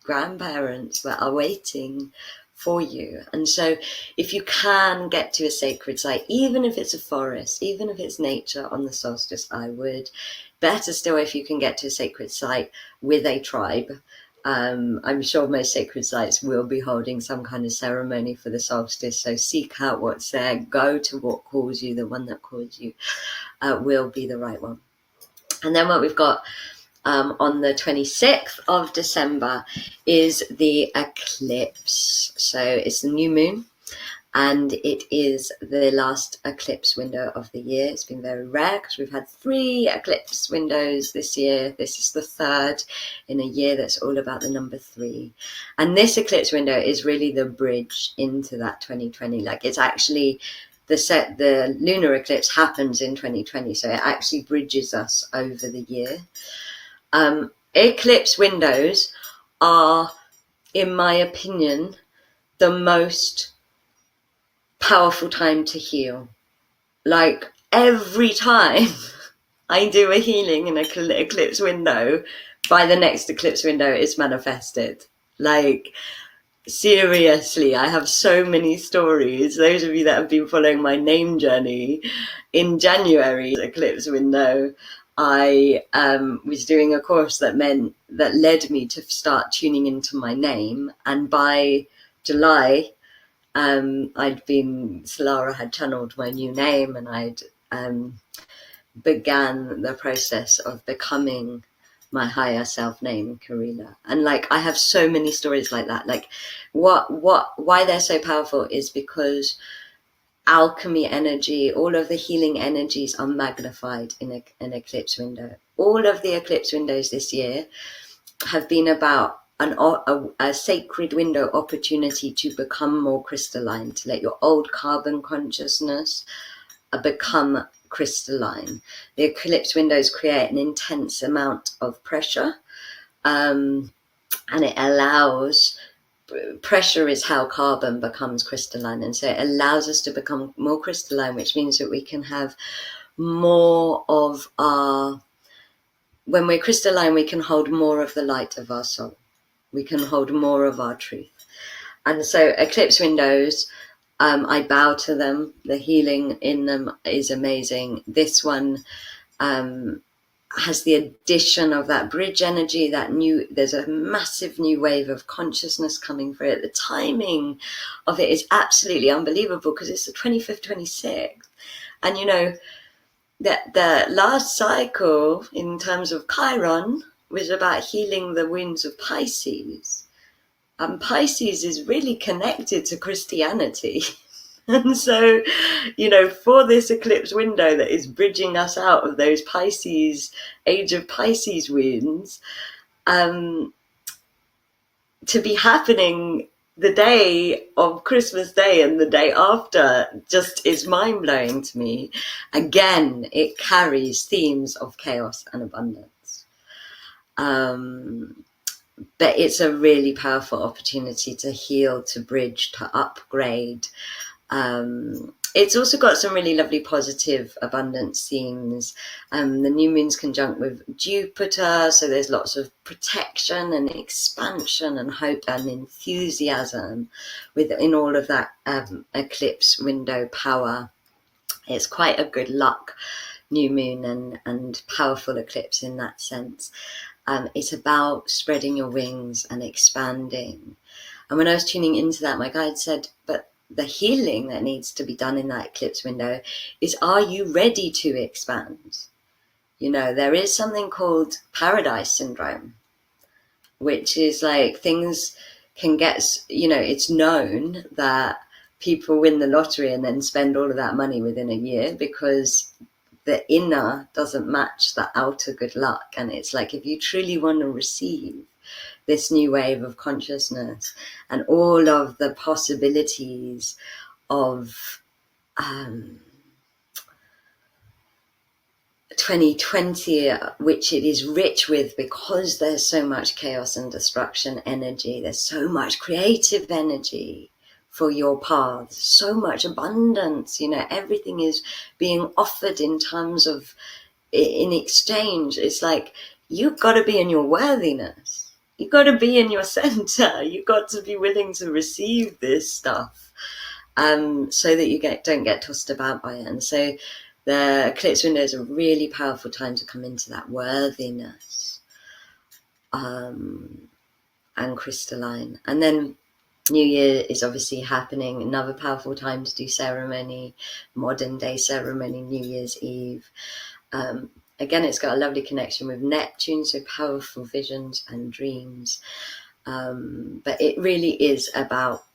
grandparents that are waiting for you. And so if you can get to a sacred site, even if it's a forest, even if it's nature on the solstice, I would. Better still if you can get to a sacred site with a tribe. I'm sure most sacred sites will be holding some kind of ceremony for the solstice, so seek out what's there, go to what calls you. The one that calls you will be the right one. And then what we've got on the 26th of December is the eclipse. So it's the new moon, and it is the last eclipse window of the year. It's been very rare because we've had 3 eclipse windows this year. This is the 3rd in a year that's all about the number 3. And this eclipse window is really the bridge into that 2020. Like, it's actually the lunar eclipse happens in 2020, so it actually bridges us over the year. Eclipse windows are, in my opinion, the most powerful time to heal. Like, every time I do a healing in an eclipse window, by the next eclipse window it's manifested. Like, seriously, I have so many stories. Those of you that have been following my name journey, in January eclipse window, I was doing a course that led me to start tuning into my name, and by July, Solara had channeled my new name, and I'd began the process of becoming my higher self name, Karila. And like, I have so many stories like that. Like, why they're so powerful is because alchemy energy, all of the healing energies are magnified in an eclipse window. All of the eclipse windows this year have been about a sacred window opportunity to become more crystalline, to let your old carbon consciousness become crystalline. The eclipse windows create an intense amount of pressure, and it allows, pressure is how carbon becomes crystalline, and so it allows us to become more crystalline, which means that we can have more of our, when we're crystalline, we can hold more of the light of our soul. We can hold more of our truth. And so eclipse windows, I bow to them. The healing in them is amazing. This one has the addition of that bridge energy, there's a massive new wave of consciousness coming through it. The timing of it is absolutely unbelievable because it's the 25th, 26th. And, you know, the last cycle in terms of Chiron was about healing the wounds of Pisces. And Pisces is really connected to Christianity. And so, for this eclipse window that is bridging us out of those age of Pisces wounds, to be happening the day of Christmas Day and the day after just is mind-blowing to me. Again, it carries themes of chaos and abundance. But it's a really powerful opportunity to heal, to bridge, to upgrade. It's also got some really lovely positive abundance themes. The new moon's conjunct with Jupiter, so there's lots of protection and expansion and hope and enthusiasm within all of that eclipse window power. It's quite a good luck new moon and powerful eclipse in that sense. It's about spreading your wings and expanding. And when I was tuning into that, my guide said, but the healing that needs to be done in that eclipse window is, are you ready to expand? There is something called paradise syndrome, which is like things can get, it's known that people win the lottery and then spend all of that money within a year because the inner doesn't match the outer good luck. And it's like, if you truly want to receive this new wave of consciousness and all of the possibilities of 2020, which it is rich with because there's so much chaos and destruction energy, there's so much creative energy for your path, so much abundance, everything is being offered in terms of, in exchange. It's like, you've got to be in your worthiness. You've got to be in your center. You've got to be willing to receive this stuff, so that you don't get tossed about by it. And so the eclipse window is a really powerful time to come into that worthiness, and crystalline. And then New Year is obviously happening, another powerful time to do ceremony, modern day ceremony, New Year's Eve. Again, it's got a lovely connection with Neptune, so powerful visions and dreams. But it really is about,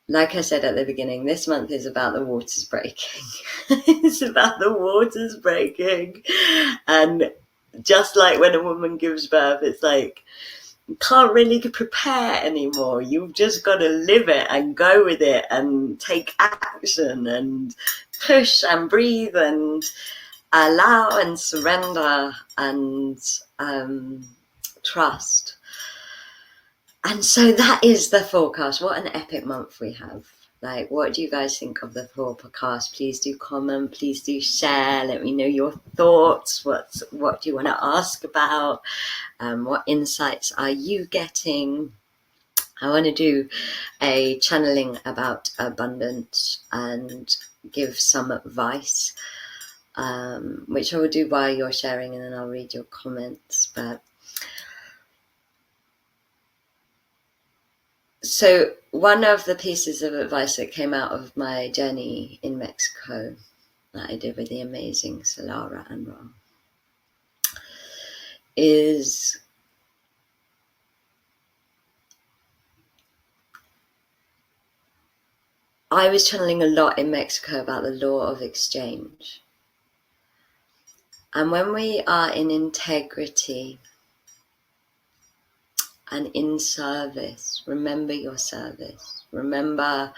like I said at the beginning, this month is about the waters breaking. It's about the waters breaking. And just like when a woman gives birth, it's like, you can't really prepare anymore. You've just got to live it and go with it and take action and push and breathe and allow and surrender and trust. And so that is the forecast. What an epic month we have. Like, what do you guys think of the forecast? Please do comment, please do share, let me know your thoughts. What do you want to ask about? What insights are you getting? I want to do a channeling about abundance and give some advice, which I will do while you're sharing, and then I'll read your comments. But so one of the pieces of advice that came out of my journey in Mexico that I did with the amazing Solara and Ra is, I was channeling a lot in Mexico about the law of exchange. And when we are in integrity and in service, remember your service. Remember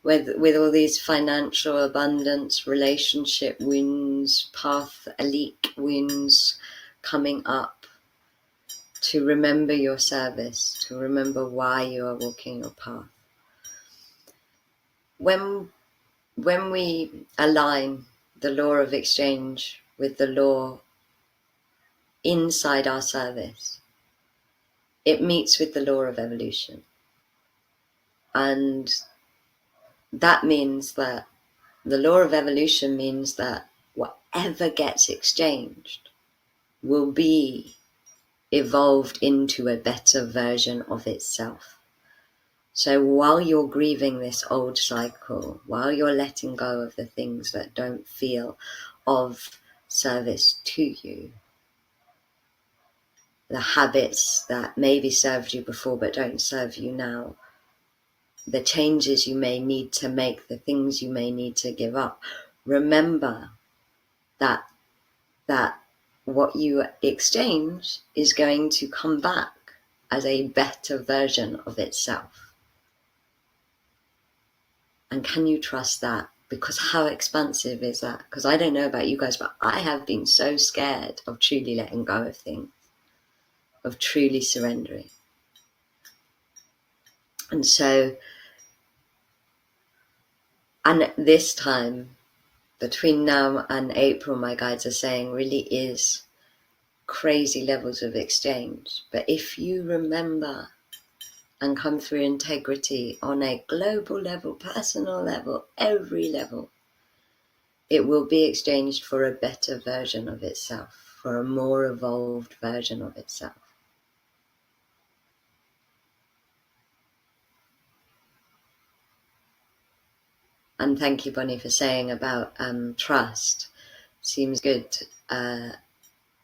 with all these financial abundance, relationship wounds, path leak wounds coming up, to remember your service, to remember why you are walking your path. When we align the law of exchange with the law inside our service, it meets with the law of evolution. And that means that the law of evolution means that whatever gets exchanged will be evolved into a better version of itself. So while you're grieving this old cycle, while you're letting go of the things that don't feel of service to you, the habits that maybe served you before but don't serve you now, the changes you may need to make, the things you may need to give up, remember that what you exchange is going to come back as a better version of itself. And can you trust that? Because how expansive is that? Because I don't know about you guys, but I have been so scared of truly letting go of things, of truly surrendering. And so, and this time, between now and April, my guides are saying really is crazy levels of exchange. But if you remember and come through integrity on a global level, personal level, every level, it will be exchanged for a better version of itself, for a more evolved version of itself. And thank you, Bonnie, for saying about trust. Seems good.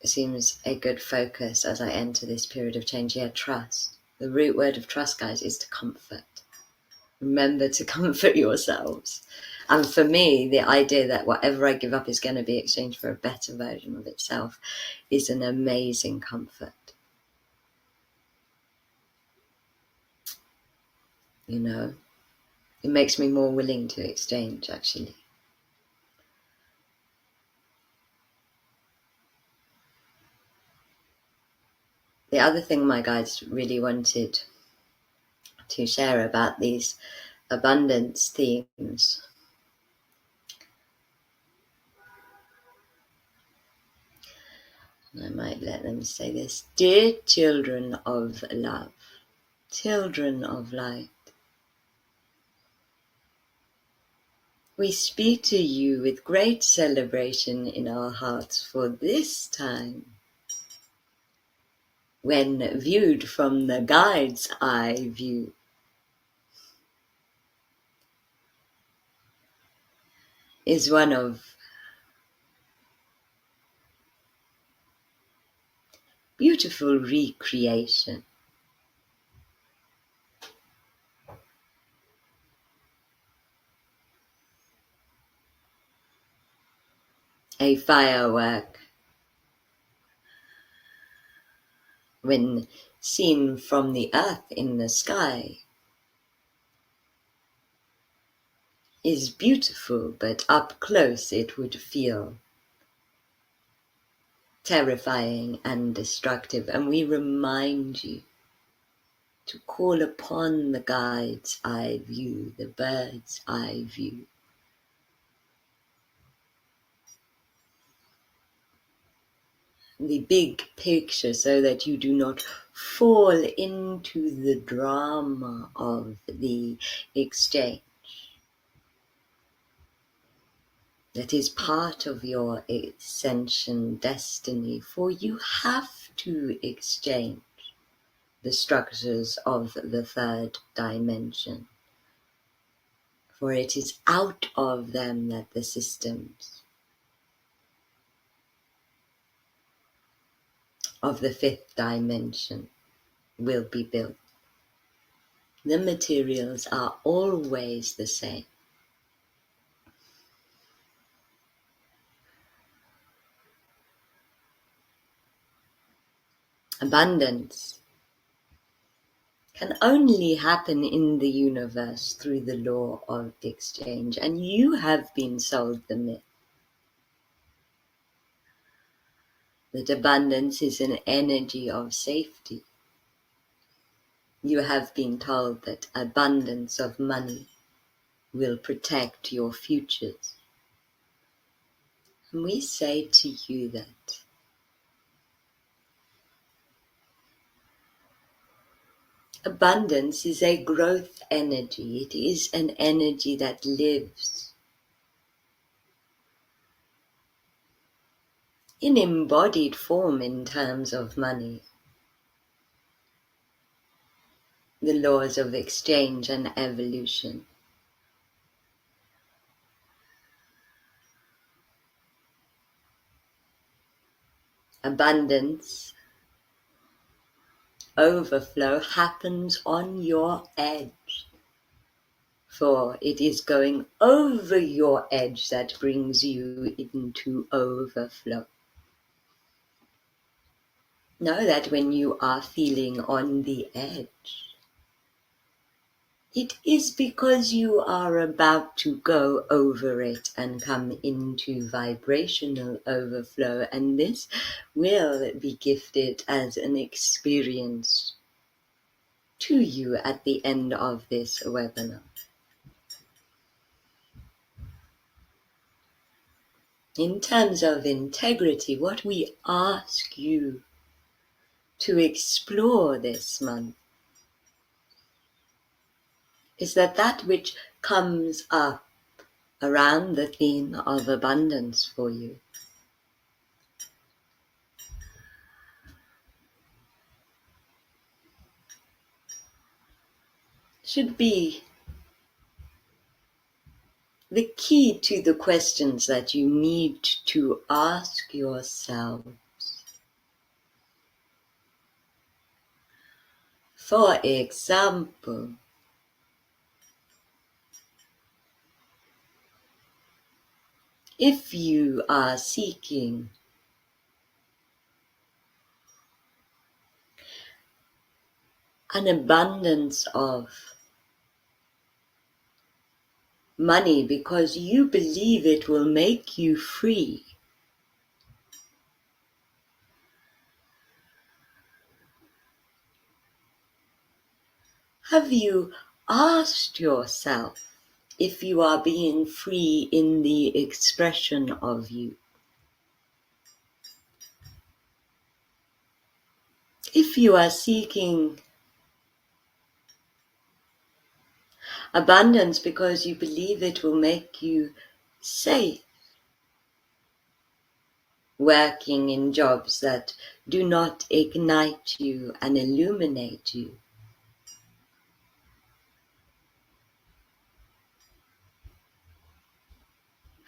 Seems a good focus as I enter this period of change. Yeah, trust. The root word of trust, guys, is to comfort. Remember to comfort yourselves. And for me, the idea that whatever I give up is going to be exchanged for a better version of itself is an amazing comfort. You know, it makes me more willing to exchange, actually. The other thing my guides really wanted to share about these abundance themes, and I might let them say this: dear children of love, children of light, we speak to you with great celebration in our hearts for this time, when viewed from the guide's eye view. Is one of beautiful recreation. A firework, when seen from the earth in the sky, is beautiful, but up close it would feel terrifying and destructive. And we remind you to call upon the guide's eye view, the bird's eye view. The big picture, so that you do not fall into the drama of the exchange. That is part of your ascension destiny, for you have to exchange the structures of the third dimension. For it is out of them that the systems of the fifth dimension will be built. The materials are always the same. Abundance can only happen in the universe through the law of exchange, and you have been sold the myth that abundance is an energy of safety. You have been told that abundance of money will protect your futures. And we say to you that abundance is a growth energy. It is an energy that lives in embodied form in terms of money. the laws of exchange and evolution. Abundance, overflow happens on your edge, for it is going over your edge that brings you into overflow. Know that when you are feeling on the edge, it is because you are about to go over it and come into vibrational overflow, and this will be gifted as an experience to you at the end of this webinar. In terms of integrity, what we ask you to explore this month is that which comes up around the theme of abundance for you should be the key to the questions that you need to ask yourself. For example, if you are seeking an abundance of money because you believe it will make you free, have you asked yourself if you are being free in the expression of you? If you are seeking abundance because you believe it will make you safe, working in jobs that do not ignite you and illuminate you,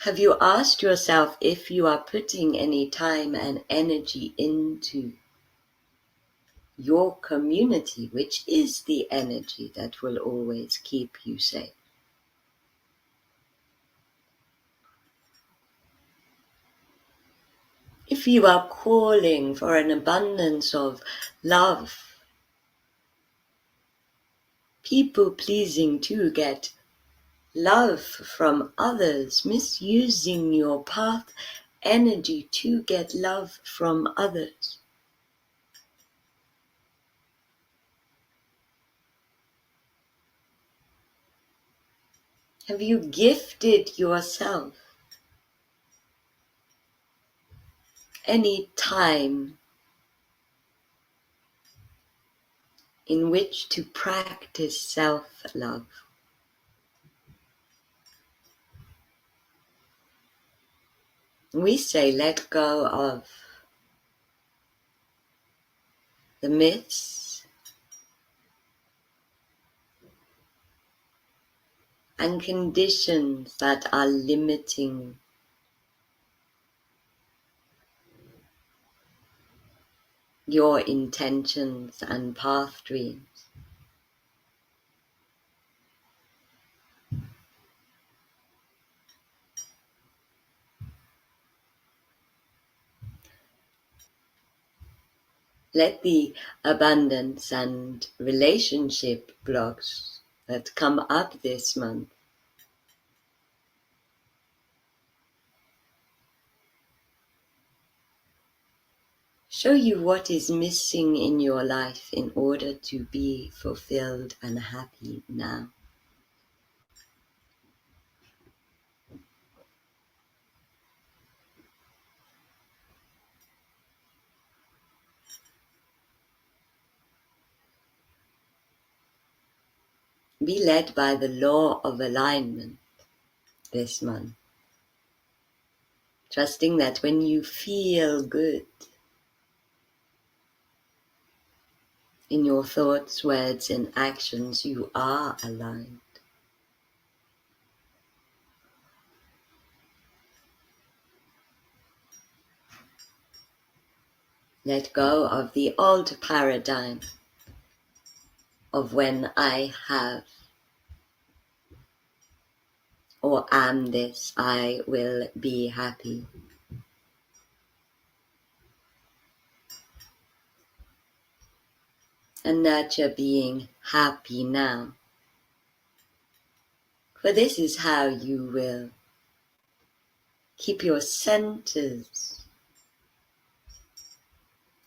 have you asked yourself if you are putting any time and energy into your community, which is the energy that will always keep you safe? If you are calling for an abundance of love, people pleasing to get love from others, misusing your path energy to get love from others, have you gifted yourself any time in which to practice self-love? We say let go of the myths and conditions that are limiting your intentions and path dreams. Let the abundance and relationship blocks that come up this month show you what is missing in your life in order to be fulfilled and happy now. Be led by the law of alignment this month, trusting that when you feel good, In your thoughts, words, and actions, you are aligned. Let go of the old paradigm of when I have or am this, I will be happy. And nurture being happy now. For this is how you will keep your centers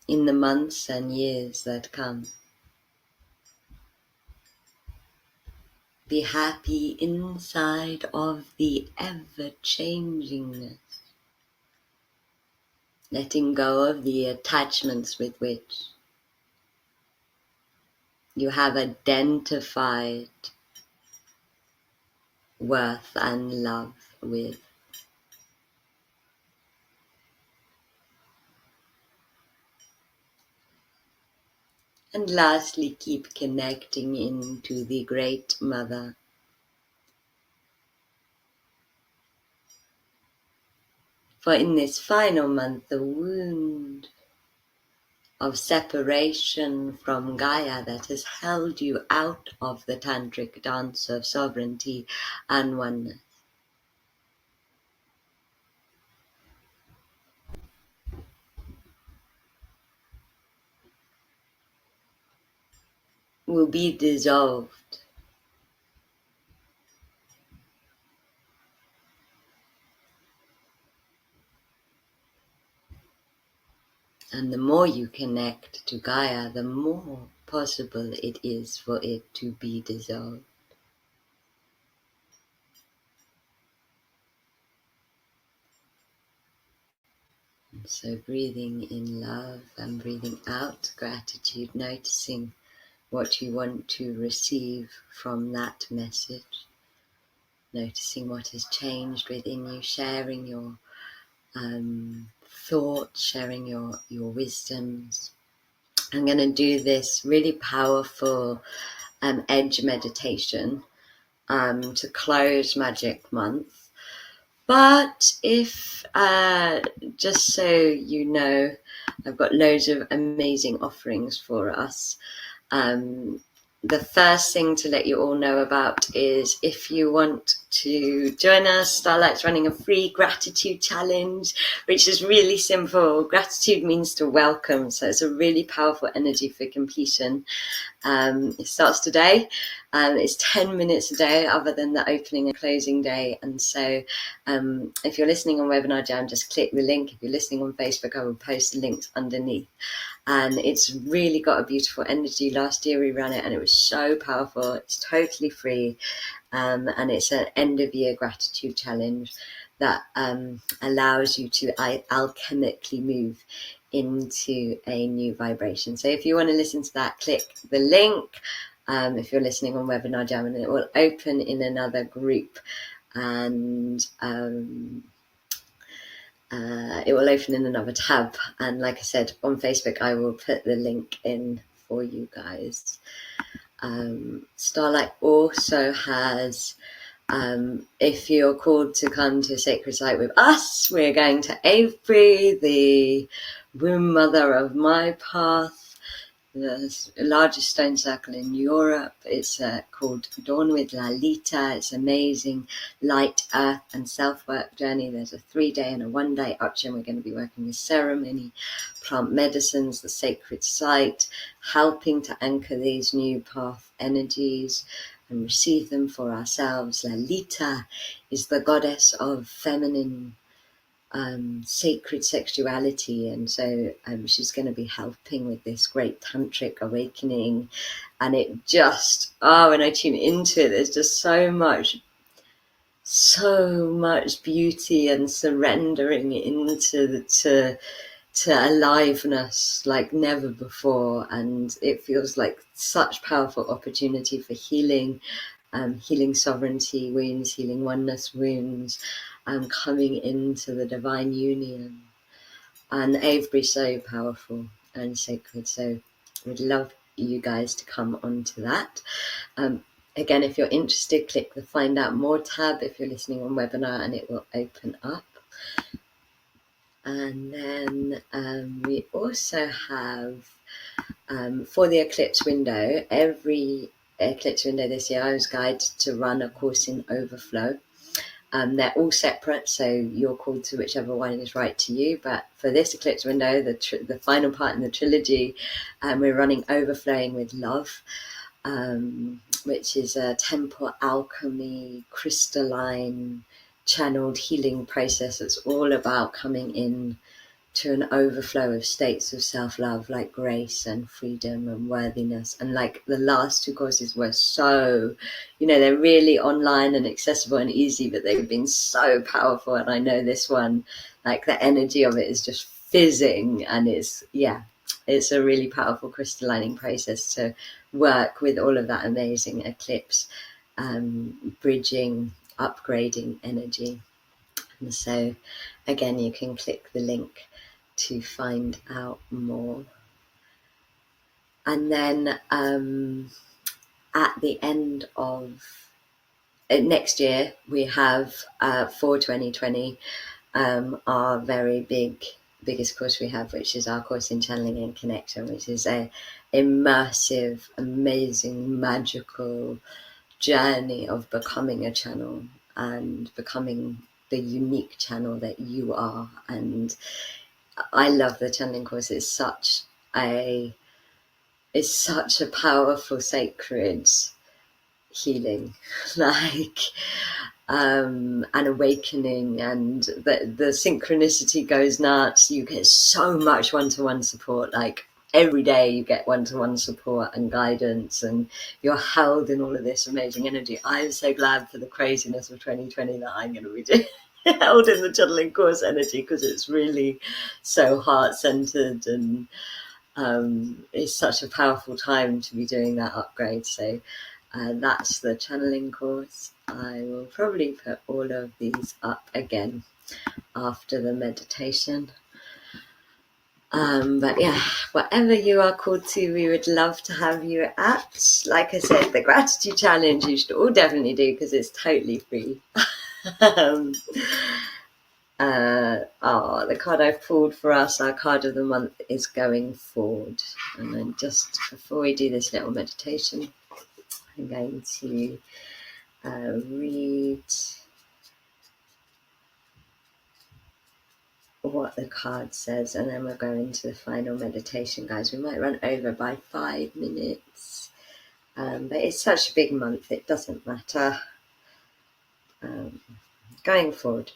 in the months and years that come. Be happy inside of the ever-changingness, letting go of the attachments with which you have identified worth and love with. And lastly, keep connecting into the Great Mother. For in this final month, the wound of separation from Gaia that has held you out of the tantric dance of sovereignty and oneness will be dissolved. And the more you connect to Gaia, the more possible it is for it to be dissolved. So breathing in love and breathing out gratitude, noticing what you want to receive from that message, noticing what has changed within you, sharing your thoughts, sharing your wisdoms. I'm going to do this really powerful edge meditation to close Magic Month. But if, just so you know, I've got loads of amazing offerings for us. The first thing to let you all know about is if you want to join us, Starlight's running a free gratitude challenge, which is really simple. Gratitude means to welcome, so it's a really powerful energy for completion. It starts today. It's 10 minutes a day other than the opening and closing day. And so if you're listening on Webinar Jam, just click the link. If you're listening on Facebook, I will post the links underneath. And it's really got a beautiful energy. Last year we ran it and it was so powerful. It's totally free. And it's an end of year gratitude challenge that allows you to alchemically move into a new vibration. So if you want to listen to that, click the link. If you're listening on Webinar Jam, and it will open in another group, and it will open in another tab. And like I said, on Facebook, I will put the link in for you guys. Starlight also has, if you're called to come to a sacred site with us, we're going to Avebury, the womb mother of my path, the largest stone circle in Europe. It's called Dawn with Lalita. It's amazing light, earth and self-work journey. There's a 3-day and a 1-day option. We're going to be working with ceremony, plant medicines, the sacred site, helping to anchor these new path energies and receive them for ourselves. Lalita is the goddess of feminine sacred sexuality, and so she's going to be helping with this great tantric awakening. And it just, when I tune into it, there's just so much beauty and surrendering into to aliveness like never before. And it feels like such powerful opportunity for healing, healing sovereignty wounds, healing oneness wounds, coming into the divine union. And Avebury so powerful and sacred. So we'd love you guys to come onto that. Again, if you're interested, click the Find Out More tab if you're listening on webinar, and it will open up. And then we also have, for the eclipse window, every eclipse window this year, I was guided to run a course in overflow. They're all separate, so you're called to whichever one is right to you. But for this eclipse window, the final part in the trilogy, we're running Overflowing with Love, which is a temple alchemy, crystalline, channeled healing process. It's all about coming in to an overflow of states of self-love, like grace and freedom and worthiness. And like the last two courses were so, they're really online and accessible and easy, but they've been so powerful. And I know this one, like the energy of it is just fizzing, and it's a really powerful crystallining process to work with all of that amazing eclipse, bridging, upgrading energy. And so again, you can click the link to find out more. And then at the end of next year, we have for 2020 our very biggest course we have, which is our course in channeling and connection, which is a immersive, amazing, magical journey of becoming a channel and becoming the unique channel that you are. And I love the channeling course. It's such a powerful, sacred healing, like an awakening, and the synchronicity goes nuts. You get so much one-to-one support, like every day you get one-to-one support and guidance, and you're held in all of this amazing energy. I'm so glad for the craziness of 2020 that I'm going to be doing held in the channeling course energy, because it's really so heart-centered, and it's such a powerful time to be doing that upgrade. So that's the channeling course. I will probably put all of these up again after the meditation. But yeah, whatever you are called to, we would love to have you at. Like I said, the gratitude challenge you should all definitely do, because it's totally free. The card I've pulled for us, our card of the month, is Going Forward. And then just before we do this little meditation, I'm going to read what the card says, and then we'll go into the final meditation, guys. We might run over by 5 minutes, but it's such a big month, it doesn't matter. Going forward.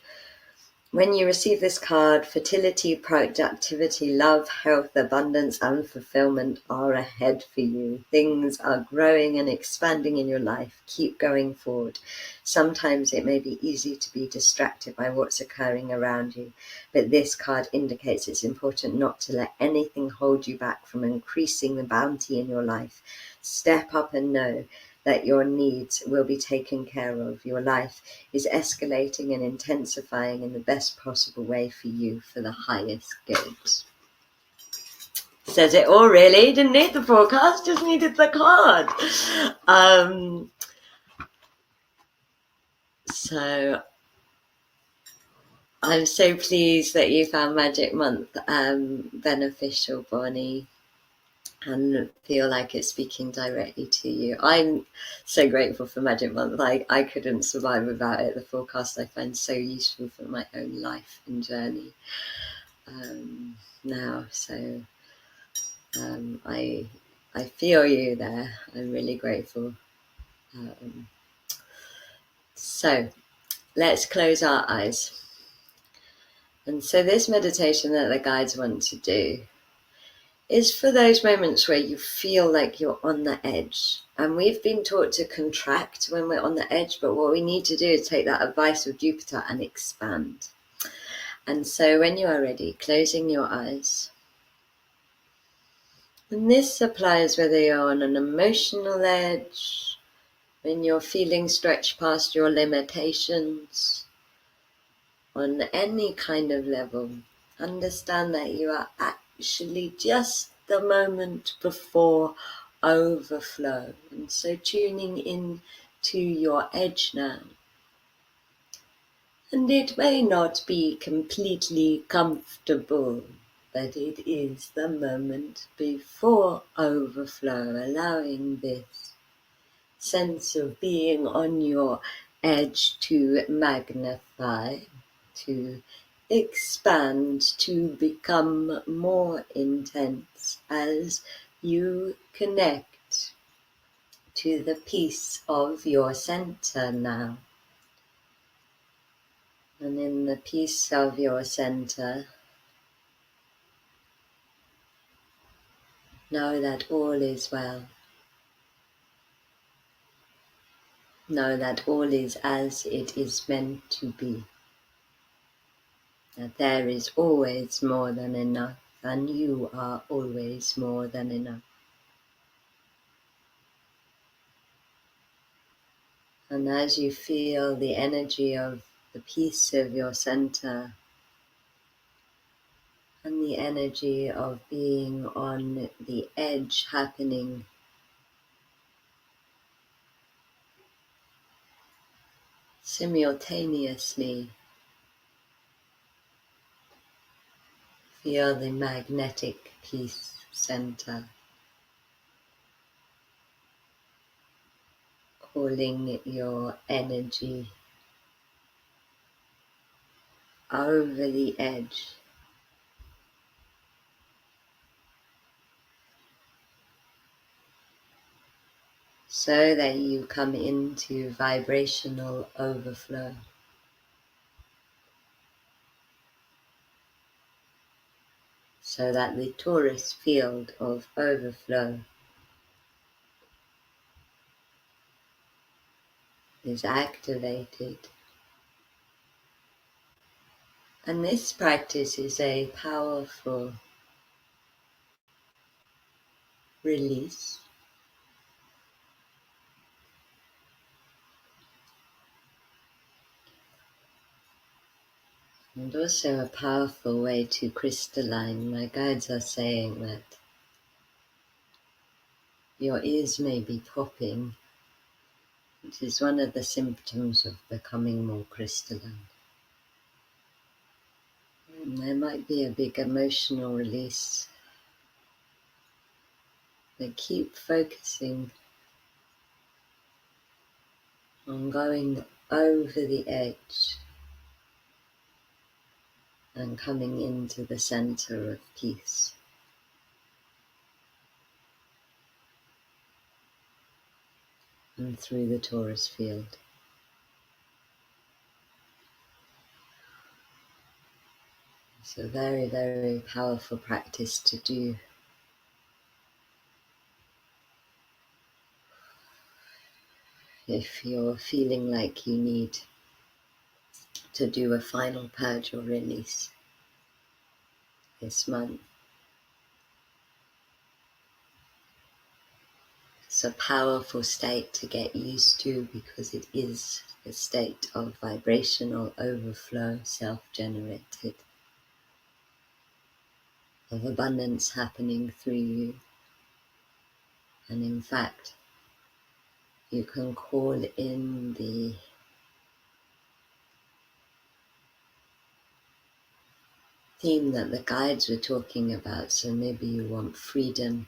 When you receive this card, fertility, productivity, love, health, abundance, and fulfillment are ahead for you. Things are growing and expanding in your life. Keep going forward. Sometimes it may be easy to be distracted by what's occurring around you, but this card indicates it's important not to let anything hold you back from increasing the bounty in your life. Step up and know that your needs will be taken care of. Your life is escalating and intensifying in the best possible way for you, for the highest good. Says it all, really. Didn't need the forecast, just needed the card. So I'm so pleased that you found Magic Month beneficial, Bonnie, and feel like it's speaking directly to you. I'm so grateful for Magic Month. I couldn't survive without it. The forecast I find so useful for my own life and journey now. So I feel you there. I'm really grateful. So let's close our eyes. And so this meditation that the guides want to do is for those moments where you feel like you're on the edge. And we've been taught to contract when we're on the edge, but what we need to do is take that advice of Jupiter and expand. And so when you are ready, closing your eyes. And this applies whether you're on an emotional edge, when you're feeling stretched past your limitations, on any kind of level. Understand that you are actually just the moment before overflow. And so tuning in to your edge now. And it may not be completely comfortable, but it is the moment before overflow, allowing this sense of being on your edge to magnify, to expand, to become more intense as you connect to the peace of your center now. And in the peace of your center, know that all is well. Know that all is as it is meant to be. That there is always more than enough, and you are always more than enough. And as you feel the energy of the peace of your center and the energy of being on the edge happening, simultaneously feel the magnetic peace center calling your energy over the edge, so that you come into vibrational overflow. So that the torus field of overflow is activated. And this practice is a powerful release. And also a powerful way to crystalline. My guides are saying that your ears may be popping, which is one of the symptoms of becoming more crystalline. And there might be a big emotional release. But keep focusing on going over the edge and coming into the center of peace. And through the torus field. It's a very, very powerful practice to do. If you're feeling like you need to do a final purge or release this month. It's a powerful state to get used to because it is a state of vibrational overflow, self-generated, of abundance happening through you. And in fact, you can call in the theme that the guides were talking about. So maybe you want freedom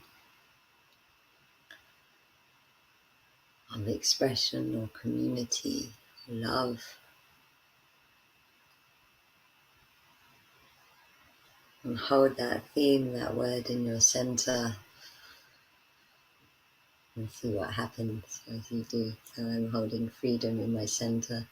of expression or community, love. And hold that theme, that word in your center and see what happens as you do. So I'm holding freedom in my center.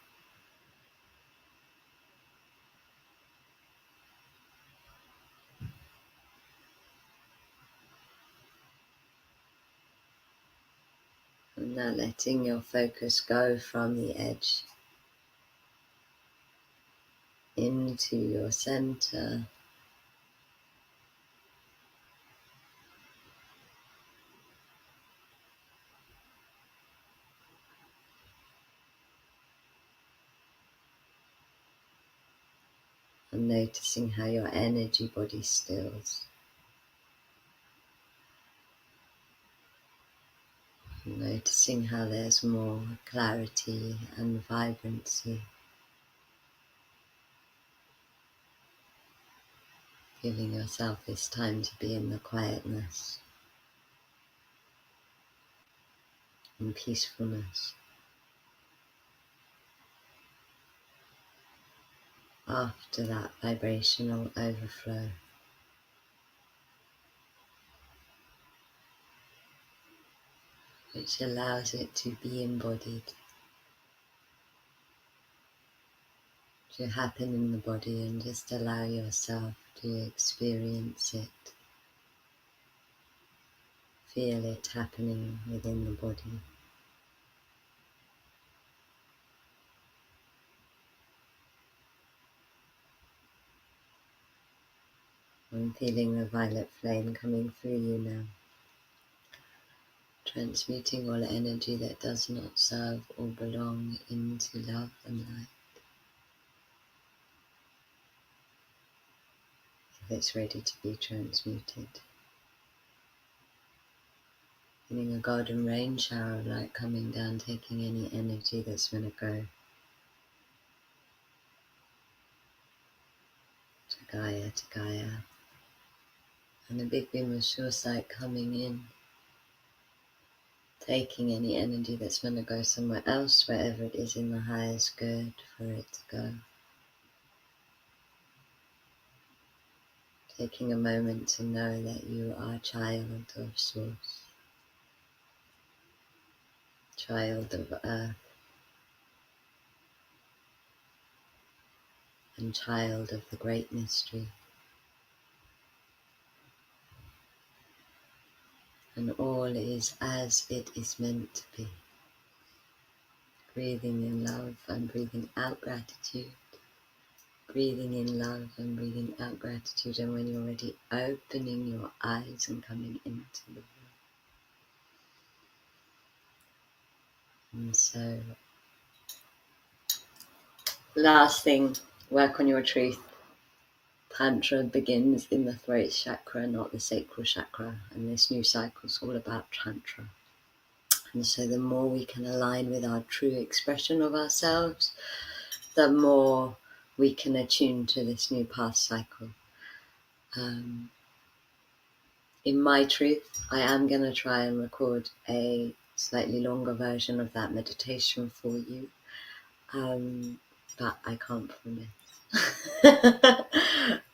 And now letting your focus go from the edge into your center. And noticing how your energy body stills. Noticing how there's more clarity and vibrancy. Giving yourself this time to be in the quietness and peacefulness. After that vibrational overflow, which allows it to be embodied, to happen in the body, and just allow yourself to experience it, feel it happening within the body. I'm feeling the violet flame coming through you now, transmuting all energy that does not serve or belong into love and light. If it's ready to be transmuted. Feeling a golden rain shower of light coming down, taking any energy that's going to go to Gaia. And a big beam of sure sight coming in, taking any energy that's going to go somewhere else, wherever it is in the highest good for it to go. Taking a moment to know that you are a child of Source, child of Earth, and child of the Great Mystery. And all is as it is meant to be. Breathing in love and breathing out gratitude. Breathing in love and breathing out gratitude. And when you're ready, opening your eyes and coming into the world. And so, last thing, work on your truth. Tantra begins in the throat chakra, not the sacral chakra. And this new cycle is all about Tantra. And so the more we can align with our true expression of ourselves, the more we can attune to this new path cycle. In my truth, I am going to try and record a slightly longer version of that meditation for you, but I can't promise.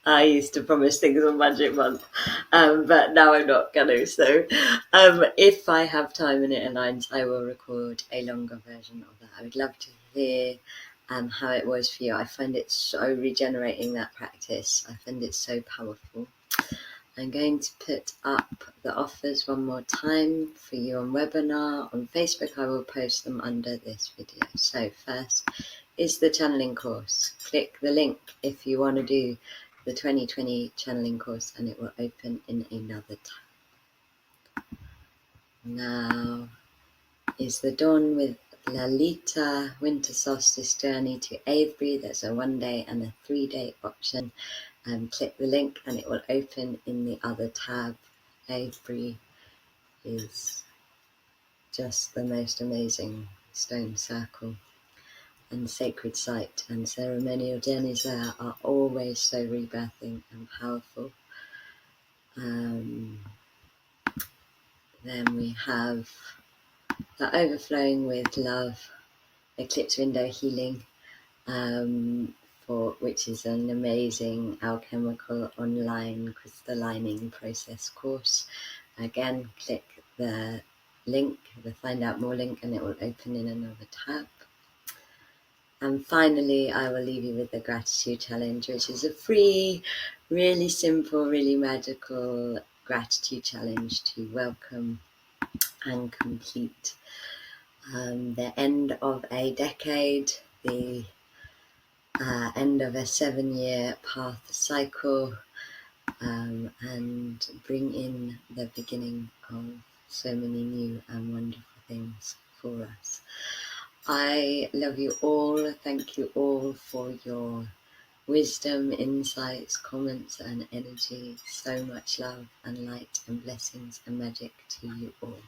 I used to promise things on Magic Month, but now I'm not going to. So if I have time and it aligns, I will record a longer version of that. I would love to hear how it was for you. I find it so regenerating, that practice. I find it so powerful. I'm going to put up the offers one more time for you on webinar. On Facebook, I will post them under this video. So first is the channeling course. Click the link if you want to do the 2020 channeling course, and it will open in another tab. Now is the Dawn with Lalita Winter Solstice Journey to Avebury. There's a 1-day and a 3-day option. Click the link and it will open in the other tab. Avebury is just the most amazing stone circle and sacred site, and ceremonial journeys there are always so rebirthing and powerful. Then we have the Overflowing with Love Eclipse Window Healing, which is an amazing alchemical online crystallining process course. Again, click the link, the Find Out More link, and it will open in another tab. And finally, I will leave you with the Gratitude Challenge, which is a free, really simple, really magical gratitude challenge to welcome and complete the end of a decade, the end of a 7-year path cycle, and bring in the beginning of so many new and wonderful things for us. I love you all. Thank you all for your wisdom, insights, comments, and energy. So much love and light and blessings and magic to you all.